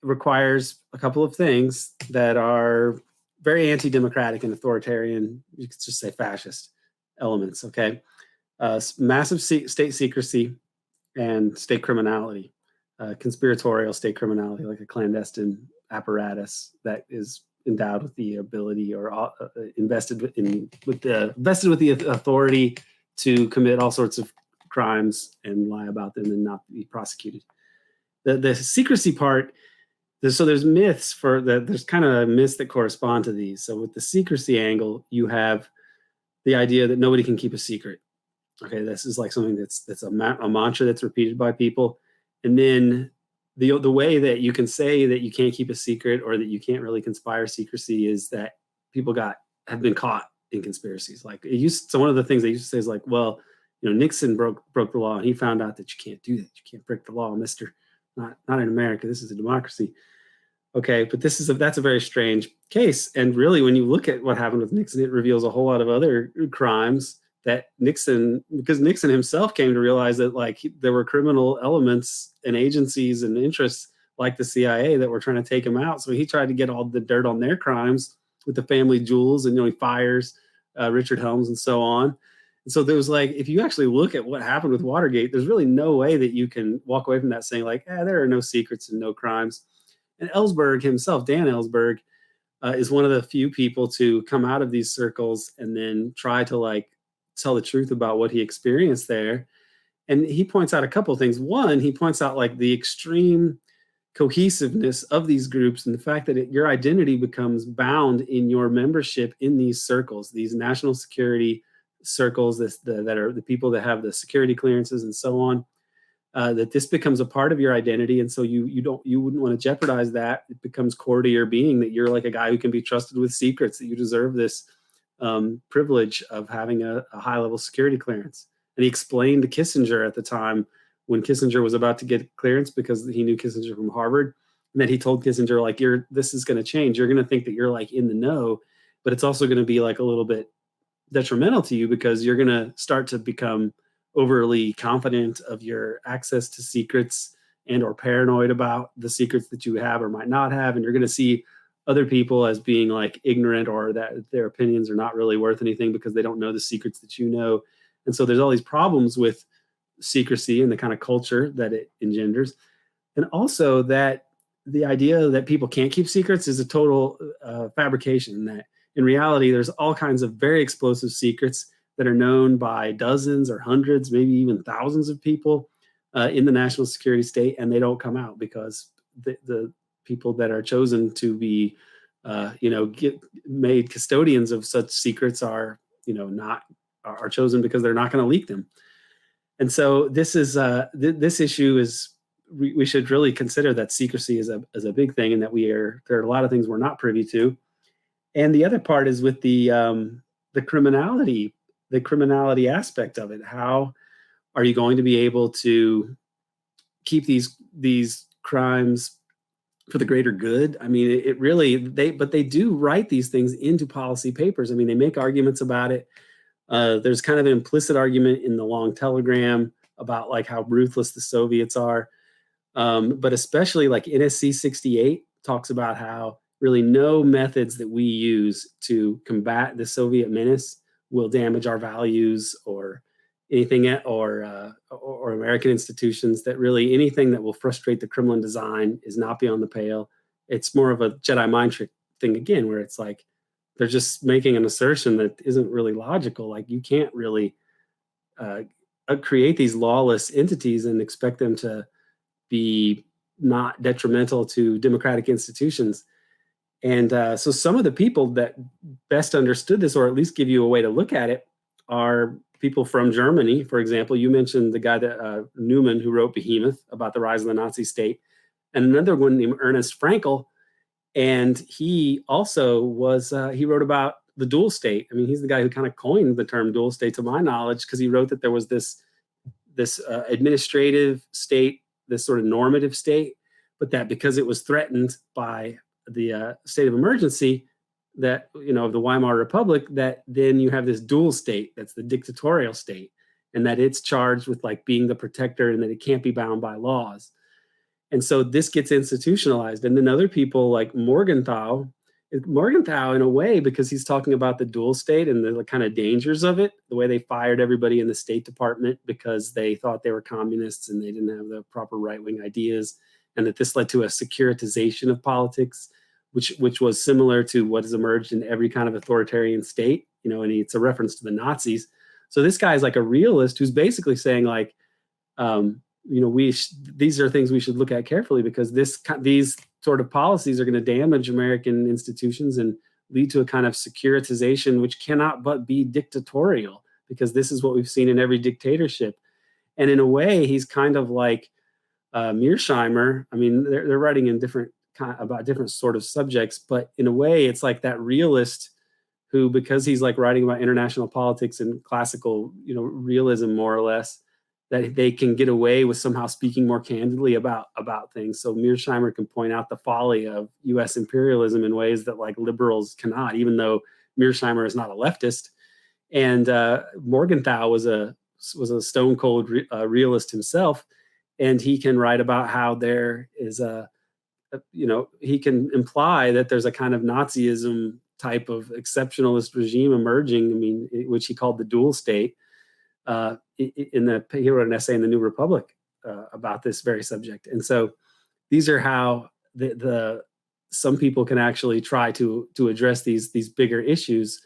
requires a couple of things that are very anti-democratic and authoritarian. You could just say fascist elements. Okay, massive state secrecy and state criminality. Conspiratorial state criminality, like a clandestine apparatus that is endowed with the ability or invested with the authority to commit all sorts of crimes and lie about them and not be prosecuted. The secrecy part, so there's myths for that. There's kind of myths that correspond to these. So with the secrecy angle, you have the idea that nobody can keep a secret. Okay, this is like something that's a mantra that's repeated by people. And then the way that you can say that you can't keep a secret or that you can't really conspire secrecy is that people have been caught in conspiracies. Like so one of the things they used to say is like, well, Nixon broke the law and he found out that you can't do that. You can't break the law, mister. Not in America. This is a democracy. Okay, but that's a very strange case. And really, when you look at what happened with Nixon, it reveals a whole lot of other crimes that because Nixon himself came to realize that there were criminal elements and agencies and interests like the CIA that were trying to take him out. So he tried to get all the dirt on their crimes with the family jewels, and he fires Richard Helms and so on. And so there was if you actually look at what happened with Watergate, there's really no way that you can walk away from that saying there are no secrets and no crimes. And Ellsberg himself, Dan Ellsberg, is one of the few people to come out of these circles and then try to tell the truth about what he experienced there. And he points out a couple of things. One, he points out the extreme cohesiveness of these groups and the fact that your identity becomes bound in your membership in these circles, these national security circles that are the people that have the security clearances and so on, that this becomes a part of your identity. And so you wouldn't want to jeopardize that. It becomes core to your being that you're a guy who can be trusted with secrets, that you deserve this privilege of having a high level security clearance. And he explained to Kissinger at the time when Kissinger was about to get clearance, because he knew Kissinger from Harvard, and then he told Kissinger, this is going to change. You're going to think that you're in the know, but it's also going to be a little bit detrimental to you because you're going to start to become overly confident of your access to secrets and or paranoid about the secrets that you have or might not have. And you're going to see other people as being ignorant, or that their opinions are not really worth anything because they don't know the secrets that you know. And so there's all these problems with secrecy and the kind of culture that it engenders. And also that the idea that people can't keep secrets is a total fabrication, that in reality, there's all kinds of very explosive secrets that are known by dozens or hundreds, maybe even thousands of people in the national security state, and they don't come out because the people that are chosen to be, get made custodians of such secrets are chosen because they're not going to leak them. And so this is this issue is we should really consider that secrecy is a big thing, and that there are a lot of things we're not privy to. And the other part is with the criminality aspect of it. How are you going to be able to keep these crimes for the greater good. I mean, it really, but they do write these things into policy papers. I mean, they make arguments about it. There's kind of an implicit argument in the long telegram about like how ruthless the Soviets are. But especially like NSC 68 talks about how really no methods that we use to combat the Soviet menace will damage our values or anything, or American institutions, that really anything that will frustrate the Kremlin design is not beyond the pale. It's more of a Jedi mind trick thing again, where it's like they're just making an assertion that isn't really logical. Like you can't really create these lawless entities and expect them to be not detrimental to democratic institutions. And so some of the people that best understood this, or at least give you a way to look at it, are people from Germany. For example, you mentioned the guy that Newman, who wrote Behemoth about the rise of the Nazi state, and another one named Ernest Frankl. And he also was, he wrote about the dual state. I mean, he's the guy who kind of coined the term dual state, to my knowledge, because he wrote that there was this administrative state, this sort of normative state, but that because it was threatened by the state of emergency, that, of the Weimar Republic, that then you have this dual state, that's the dictatorial state, and that it's charged with like being the protector and that it can't be bound by laws. And so this gets institutionalized. And then other people like Morgenthau in a way, because he's talking about the dual state and the kind of dangers of it, the way they fired everybody in the State Department because they thought they were communists and they didn't have the proper right-wing ideas, and that this led to a securitization of politics, which was similar to what has emerged in every kind of authoritarian state, and it's a reference to the Nazis. So this guy is like a realist who's basically saying like, these are things we should look at carefully, because these sort of policies are going to damage American institutions and lead to a kind of securitization, which cannot but be dictatorial, because this is what we've seen in every dictatorship. And in a way, he's kind of like Mearsheimer. I mean, they're writing in about different sort of subjects, but in a way, it's like that realist who, because he's like writing about international politics and classical, realism more or less, that they can get away with somehow speaking more candidly about things. So Mearsheimer can point out the folly of U.S. imperialism in ways that like liberals cannot, even though Mearsheimer is not a leftist. And Morgenthau was a stone cold realist himself, and he can write about how there is he can imply that there's a kind of Nazism type of exceptionalist regime emerging. I mean, which he called the dual state. He wrote an essay in the New Republic about this very subject. And so these are how some people can actually try to address these bigger issues.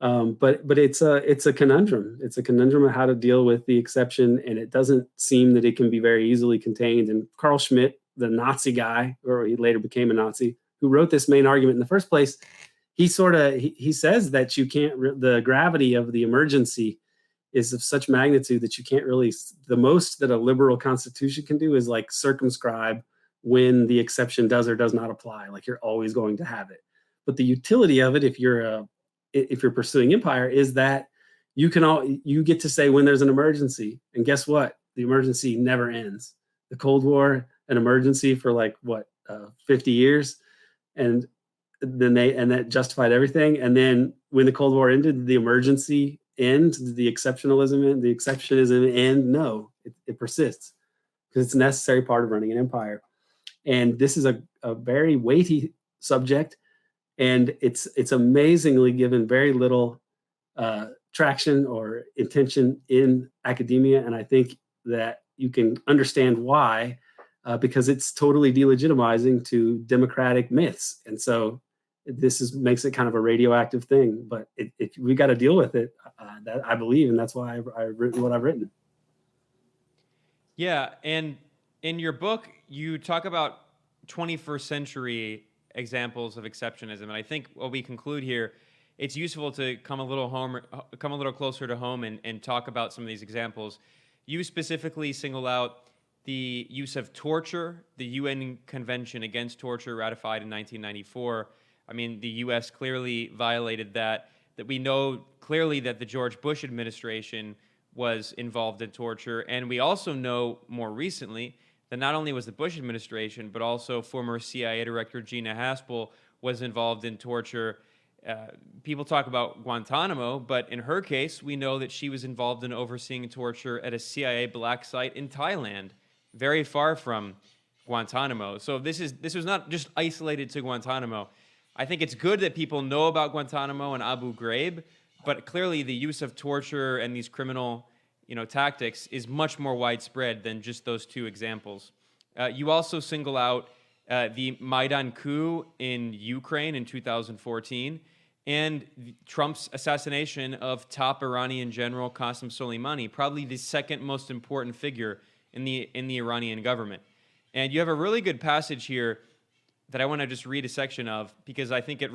But it's a conundrum. It's a conundrum of how to deal with the exception, and it doesn't seem that it can be very easily contained. And Carl Schmitt, the Nazi guy, or he later became a Nazi, who wrote this main argument in the first place, he says that you can't, the gravity of the emergency is of such magnitude that you can't really, the most that a liberal constitution can do is like circumscribe when the exception does or does not apply. Like you're always going to have it. But the utility of it, if you're pursuing empire, is that you get to say when there's an emergency. And guess what? The emergency never ends. The Cold War, an emergency for 50 years. And then that justified everything. And then when the Cold War ended, the emergency end, the exceptionism end? No, it persists, because it's a necessary part of running an empire. And this is a very weighty subject, and it's amazingly given very little traction or intention in academia. And I think that you can understand why, because it's totally delegitimizing to democratic myths. And so this makes it kind of a radioactive thing, but we got to deal with it. That I believe, and that's why I've written what I've written. Yeah, and in your book, you talk about 21st century examples of exceptionism, and I think what we conclude here, it's useful to come a little closer to home and talk about some of these examples. You specifically single out the use of torture, the UN Convention Against Torture ratified in 1994. I mean, the U.S. clearly violated that we know clearly that the George Bush administration was involved in torture. And we also know more recently that not only was the Bush administration, but also former CIA Director Gina Haspel was involved in torture. People talk about Guantanamo, but in her case, we know that she was involved in overseeing torture at a CIA black site in Thailand, very far from Guantanamo. So this was not just isolated to Guantanamo. I think it's good that people know about Guantanamo and Abu Ghraib, but clearly the use of torture and these criminal, tactics is much more widespread than just those two examples. You also single out the Maidan coup in Ukraine in 2014 and Trump's assassination of top Iranian general Qasem Soleimani, probably the second most important figure in the Iranian government. And you have a really good passage here that I want to just read a section of, because I think it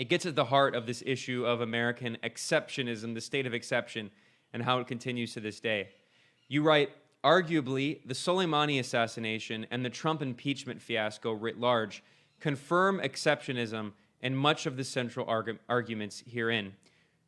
gets at the heart of this issue of American exceptionism, the state of exception, and how it continues to this day. You write, arguably, the Soleimani assassination and the Trump impeachment fiasco writ large confirm exceptionism and much of the central arguments herein.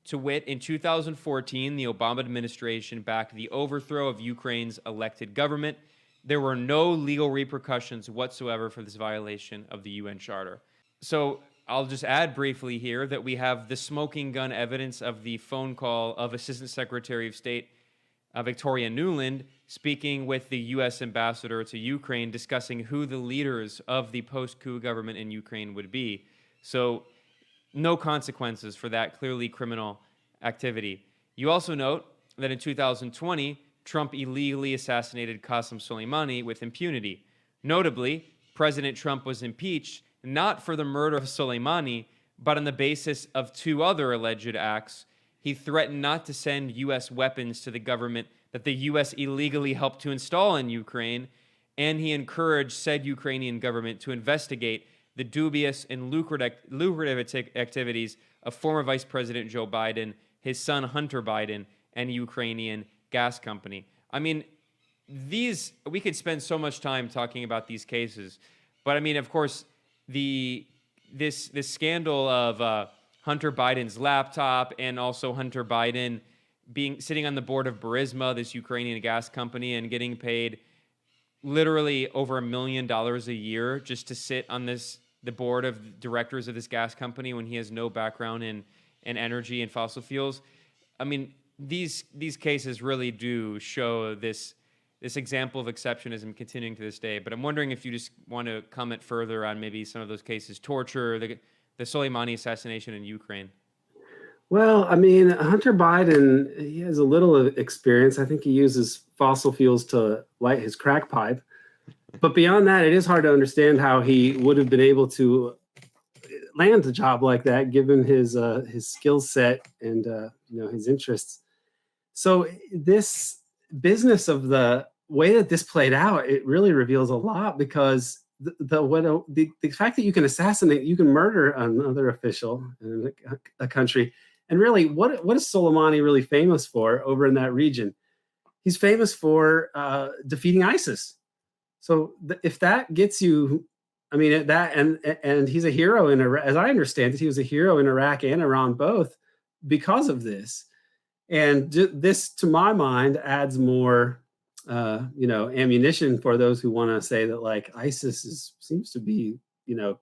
To wit, in 2014, the Obama administration backed the overthrow of Ukraine's elected government. There were no legal repercussions whatsoever for this violation of the UN Charter. So I'll just add briefly here that we have the smoking gun evidence of the phone call of Assistant Secretary of State Victoria Nuland speaking with the U.S. ambassador to Ukraine, discussing who the leaders of the post-coup government in Ukraine would be. So no consequences for that clearly criminal activity. You also note that in 2020, Trump illegally assassinated Qasem Soleimani with impunity. Notably, President Trump was impeached not for the murder of Soleimani, but on the basis of two other alleged acts. He threatened not to send U.S. weapons to the government that the U.S. illegally helped to install in Ukraine, and he encouraged said Ukrainian government to investigate the dubious and lucrative activities of former Vice President Joe Biden, his son Hunter Biden, and a Ukrainian gas company. I mean, we could spend so much time talking about these cases, but I mean, of course, this scandal of Hunter Biden's laptop and also Hunter Biden sitting on the board of Burisma, this Ukrainian gas company, and getting paid literally over $1 million a year just to sit on the board of directors of this gas company when he has no background in energy and fossil fuels. I mean, these cases really do show this example of exceptionism continuing to this day. But I'm wondering if you just want to comment further on maybe some of those cases, torture, the Soleimani assassination in Ukraine. Well, I mean, Hunter Biden, he has a little experience. I think he uses fossil fuels to light his crack pipe. But beyond that, it is hard to understand how he would have been able to land a job like that, given his skill set and his interests. So this business of the way that this played out, it really reveals a lot, because the fact that you can assassinate, you can murder another official in a country. And really, what is Soleimani really famous for over in that region? He's famous for defeating ISIS. So if that gets you, I mean, that and he's a hero in Iraq, as I understand it, he was a hero in Iraq and Iran both because of this. And this, to my mind, adds more, ammunition for those who want to say that like ISIS seems to be,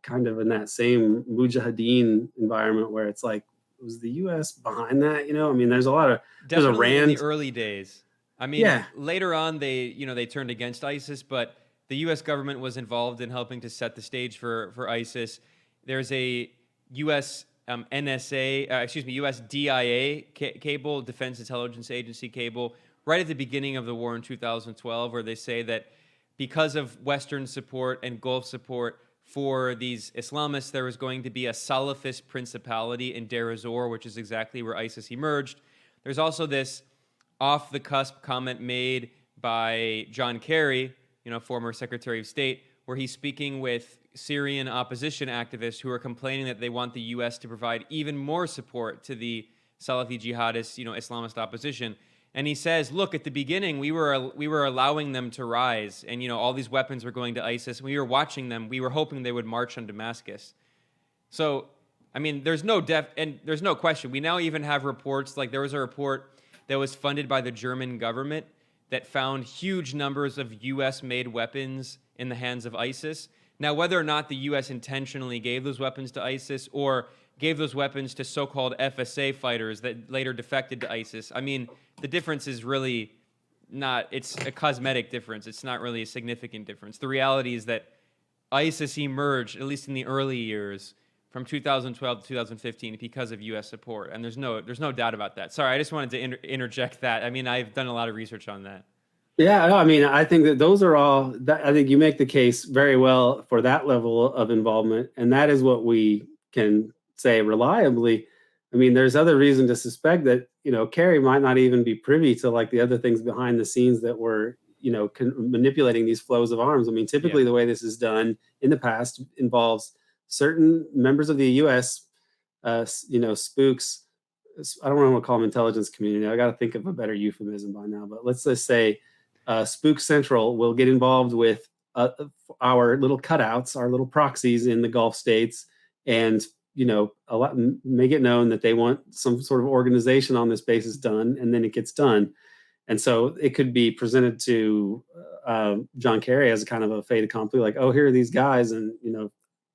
kind of in that same mujahideen environment where it's like, was the U.S. behind that? I mean, there's a lot of definitely in the early days. I mean, later on they turned against ISIS, but the U.S. government was involved in helping to set the stage for ISIS. There's a U.S. U.S. DIA cable, Defense Intelligence Agency cable, right at the beginning of the war in 2012, where they say that because of Western support and Gulf support for these Islamists, there was going to be a Salafist principality in Deir ez-Zor, which is exactly where ISIS emerged. There's also this off-the-cusp comment made by John Kerry, former Secretary of State, where he's speaking with Syrian opposition activists who are complaining that they want the U.S. to provide even more support to the Salafi jihadist, Islamist opposition. And he says, look, at the beginning, we were allowing them to rise, and all these weapons were going to ISIS. We were watching them. We were hoping they would march on Damascus. So, I mean, there's no question. We now even have reports, like there was a report that was funded by the German government that found huge numbers of U.S.-made weapons in the hands of ISIS. Now, whether or not the U.S. intentionally gave those weapons to ISIS or gave those weapons to so-called FSA fighters that later defected to ISIS, I mean, the difference is really not, it's a cosmetic difference. It's not really a significant difference. The reality is that ISIS emerged, at least in the early years, from 2012 to 2015 because of U.S. support, and there's no doubt about that. Sorry, I just wanted to interject that. I mean, I've done a lot of research on that. Yeah, no, I mean, I think that those are all. I think you make the case very well for that level of involvement, and that is what we can say reliably. I mean, there's other reason to suspect that Kerry might not even be privy to like the other things behind the scenes that were manipulating these flows of arms. I mean, typically the way this is done in the past involves certain members of the U.S. Spooks. I don't want to call them intelligence community. I got to think of a better euphemism by now, but let's just say Spook Central will get involved with our little cutouts, our little proxies in the Gulf states, and make it known that they want some sort of organization on this basis done, and then it gets done. And so it could be presented to John Kerry as a kind of a fait accompli, like, oh, here are these guys, and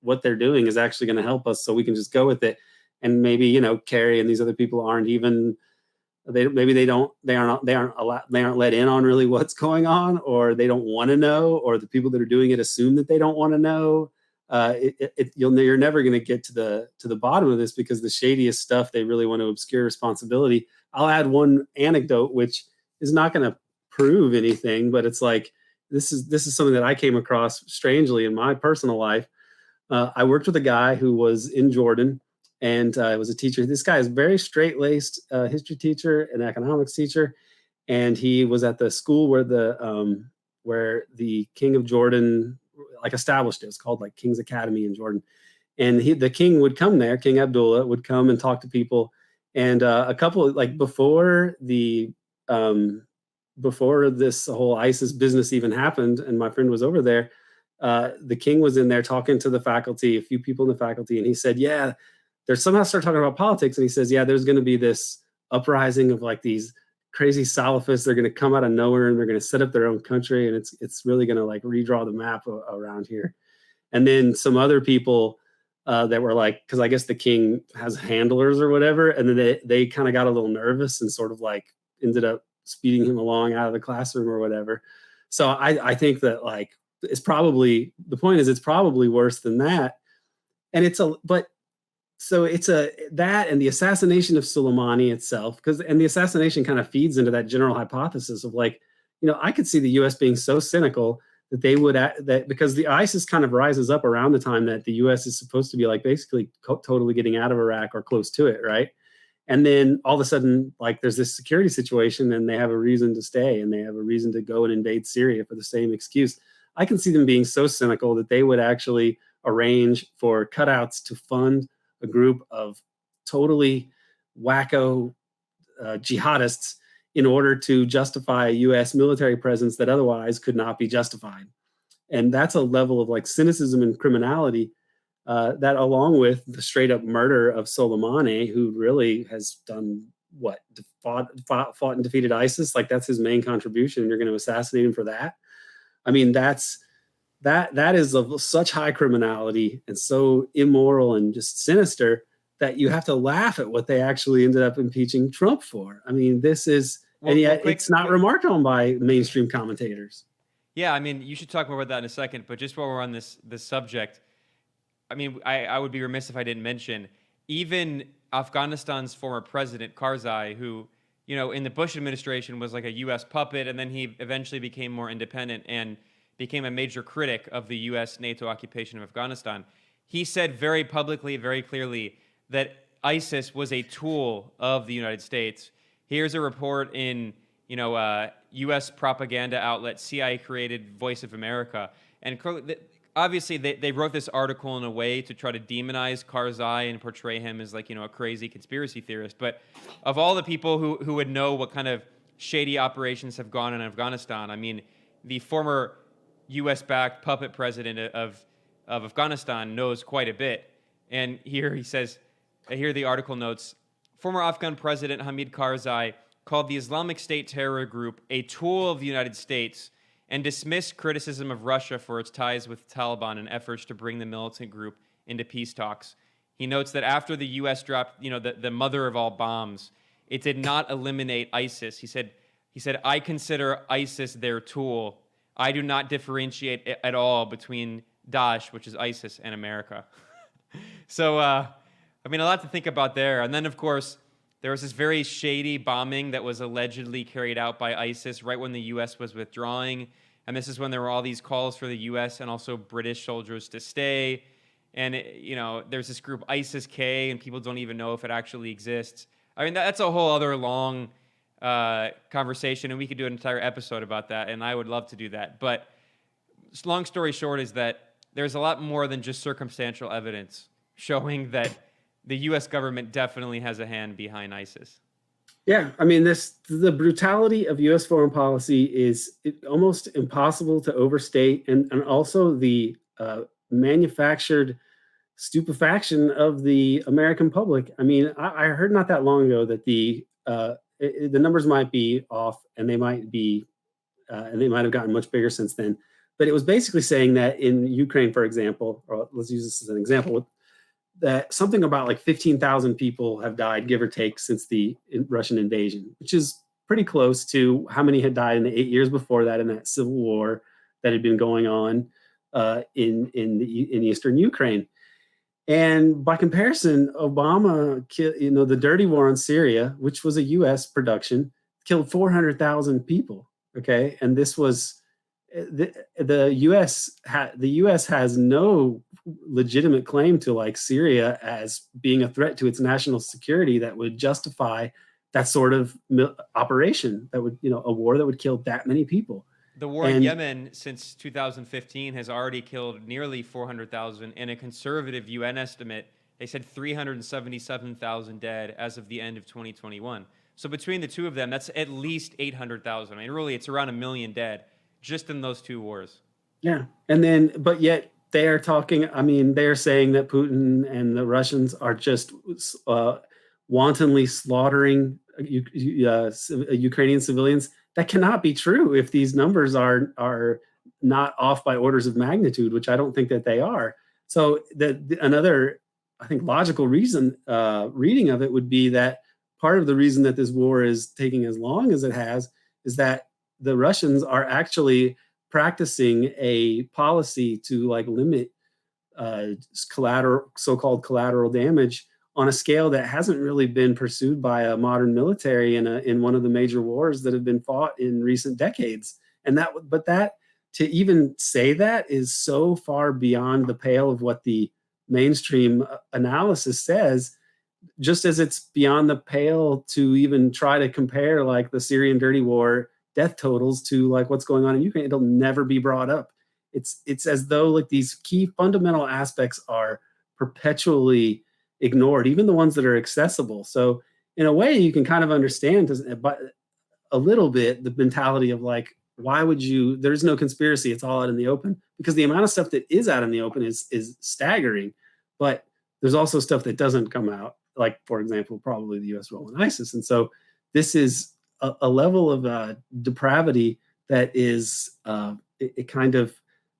what they're doing is actually going to help us, so we can just go with it. And maybe Kerry and these other people aren't even. They aren't let in on really what's going on, or they don't want to know, or the people that are doing it assume that they don't want to know. You're never going to get to the bottom of this, because the shadiest stuff, they really want to obscure responsibility. I'll add one anecdote, which is not going to prove anything, but it's like this is something that I came across strangely in my personal life. I worked with a guy who was in Jordan, and was a teacher. This guy is very straight-laced history teacher and economics teacher, and he was at the school where the king of Jordan established it. It's called like King's Academy in Jordan, and the king would come there. King Abdullah would come and talk to people, and a couple before this whole ISIS business even happened, and my friend was over there. The king was in there talking to the faculty, a few people in the faculty, and he said, "Yeah." They're somehow start talking about politics, and he says, "Yeah, there's going to be this uprising of like these crazy Salafists. They're going to come out of nowhere, and they're going to set up their own country, and it's really going to like redraw the map around here." And then some other people that were like, because I guess the king has handlers or whatever, and then they kind of got a little nervous and sort of like ended up speeding him along out of the classroom or whatever. So I think that like it's probably it's probably worse than that, and So it's that and the assassination of Soleimani itself, and the assassination kind of feeds into that general hypothesis of like, I could see the U.S. being so cynical that they would that because the ISIS kind of rises up around the time that the U.S. is supposed to be like basically totally getting out of Iraq or close to it, right? And then all of a sudden, like there's this security situation, and they have a reason to stay, and they have a reason to go and invade Syria for the same excuse. I can see them being so cynical that they would actually arrange for cutouts to fund a group of totally wacko jihadists in order to justify a U.S. military presence that otherwise could not be justified. And that's a level of like cynicism and criminality that, along with the straight up murder of Soleimani, who really has done what, fought and defeated ISIS. Like that's his main contribution. And you're going to assassinate him for that. I mean, that is of such high criminality and so immoral and just sinister that you have to laugh at what they actually ended up impeaching Trump for. I mean, this is, and yet it's not remarked on by mainstream commentators. Yeah, I mean, you should talk more about that in a second, but just while we're on this subject, I mean, I would be remiss if I didn't mention, even Afghanistan's former president, Karzai, who, in the Bush administration was like a U.S. puppet, and then he eventually became more independent and became a major critic of the U.S. NATO occupation of Afghanistan. He said very publicly, very clearly, that ISIS was a tool of the United States. Here's a report in, U.S. propaganda outlet, CIA-created Voice of America. And obviously, they wrote this article in a way to try to demonize Karzai and portray him as like, a crazy conspiracy theorist. But of all the people who would know what kind of shady operations have gone on in Afghanistan, I mean, the former U.S.-backed puppet president of Afghanistan knows quite a bit. And here he says, here the article notes, former Afghan President Hamid Karzai called the Islamic State terror group a tool of the United States and dismissed criticism of Russia for its ties with the Taliban and efforts to bring the militant group into peace talks. He notes that after the U.S. dropped, the mother of all bombs, it did not eliminate ISIS. He said, I consider ISIS their tool. I do not differentiate at all between Daesh, which is ISIS, and America. So, a lot to think about there. And then, of course, there was this very shady bombing that was allegedly carried out by ISIS right when the U.S. was withdrawing. And this is when there were all these calls for the U.S. and also British soldiers to stay. And, there's this group ISIS-K, and people don't even know if it actually exists. That's a whole other long conversation, and we could do an entire episode about that, and I would love to do that. But long story short is that there's a lot more than just circumstantial evidence showing that the U.S. government definitely has a hand behind ISIS. Yeah, the brutality of U.S. foreign policy is almost impossible to overstate, and also the manufactured stupefaction of the American public. I heard not that long ago that the numbers might be off, and they might have gotten much bigger since then. But it was basically saying that in Ukraine, for example, or let's use this as an example, that something about like 15,000 people have died, give or take, since the Russian invasion, which is pretty close to how many had died in the 8 years before that in that civil war that had been going on in eastern Ukraine. And by comparison, Obama, the dirty war on Syria, which was a U.S. production, killed 400,000 people. Okay, and this was the U.S. The U.S. has no legitimate claim to like Syria as being a threat to its national security that would justify that sort of operation. That would, a war that would kill that many people. The war in Yemen since 2015 has already killed nearly 400,000. In a conservative UN estimate, they said 377,000 dead as of the end of 2021. So between the two of them, that's at least 800,000. Really, it's around 1 million dead just in those two wars. Yeah, but yet they are talking. They're saying that Putin and the Russians are just wantonly slaughtering Ukrainian civilians. That cannot be true if these numbers are not off by orders of magnitude, which I don't think that they are. So another, I think, logical reading of it would be that part of the reason that this war is taking as long as it has is that the Russians are actually practicing a policy to like limit so-called collateral damage on a scale that hasn't really been pursued by a modern military in one of the major wars that have been fought in recent decades. But to even say that is so far beyond the pale of what the mainstream analysis says, just as it's beyond the pale to even try to compare like the Syrian dirty war death totals to like what's going on in Ukraine. It'll never be brought up. It's as though like these key fundamental aspects are perpetually ignored, even the ones that are accessible. So in a way, you can kind of understand a little bit the mentality of like, why would you? There's no conspiracy. It's all out in the open, because the amount of stuff that is out in the open is staggering. But there's also stuff that doesn't come out, like, for example, probably the U.S. role in ISIS. And so this is a level of depravity that is it kind of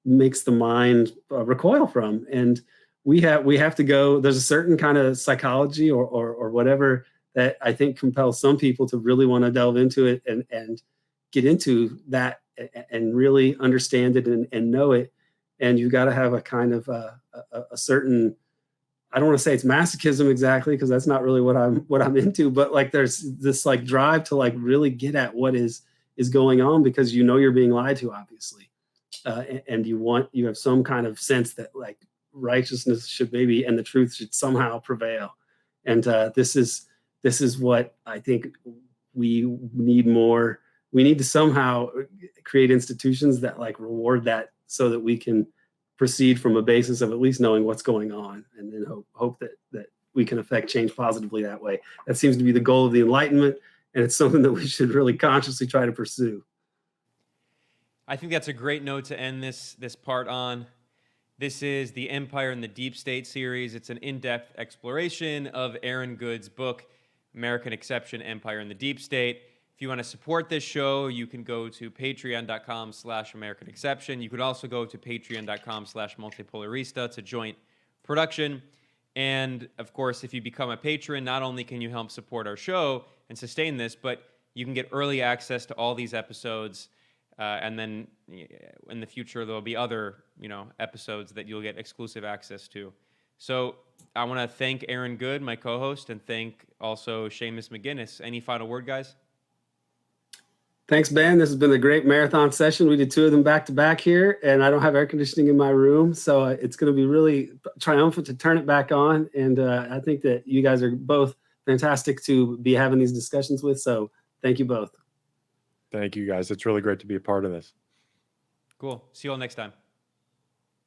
makes the mind recoil from. And we have to go. There's a certain kind of psychology or whatever that I think compels some people to really want to delve into it and get into that and really understand it and know it. And you got to have a kind of a certain, I don't want to say it's masochism exactly, because that's not really what I'm into, but like there's this like drive to like really get at what is going on, because you're being lied to, obviously, and you have some kind of sense that like righteousness should maybe and the truth should somehow prevail. And this is what I think we need more. We need to somehow create institutions that like reward that, so that we can proceed from a basis of at least knowing what's going on, and then hope that we can affect change positively that way. That seems to be the goal of the Enlightenment, and it's something that we should really consciously try to pursue. I think that's a great note to end this part on. This is the Empire in the Deep State series. It's an in-depth exploration of Aaron Good's book, American Exception, Empire in the Deep State. If you want to support this show, you can go to patreon.com/American Exception. You could also go to patreon.com/Multipolarista. It's a joint production. And of course, if you become a patron, not only can you help support our show and sustain this, but you can get early access to all these episodes. And then in the future, there'll be other, episodes that you'll get exclusive access to. So I want to thank Aaron Good, my co-host, and thank also Seamus McGuinness. Any final word, guys? Thanks, Ben. This has been a great marathon session. We did 2 of them back to back here, and I don't have air conditioning in my room, so it's going to be really triumphant to turn it back on. And I think that you guys are both fantastic to be having these discussions with, so thank you both. Thank you, guys. It's really great to be a part of this. Cool. See you all next time.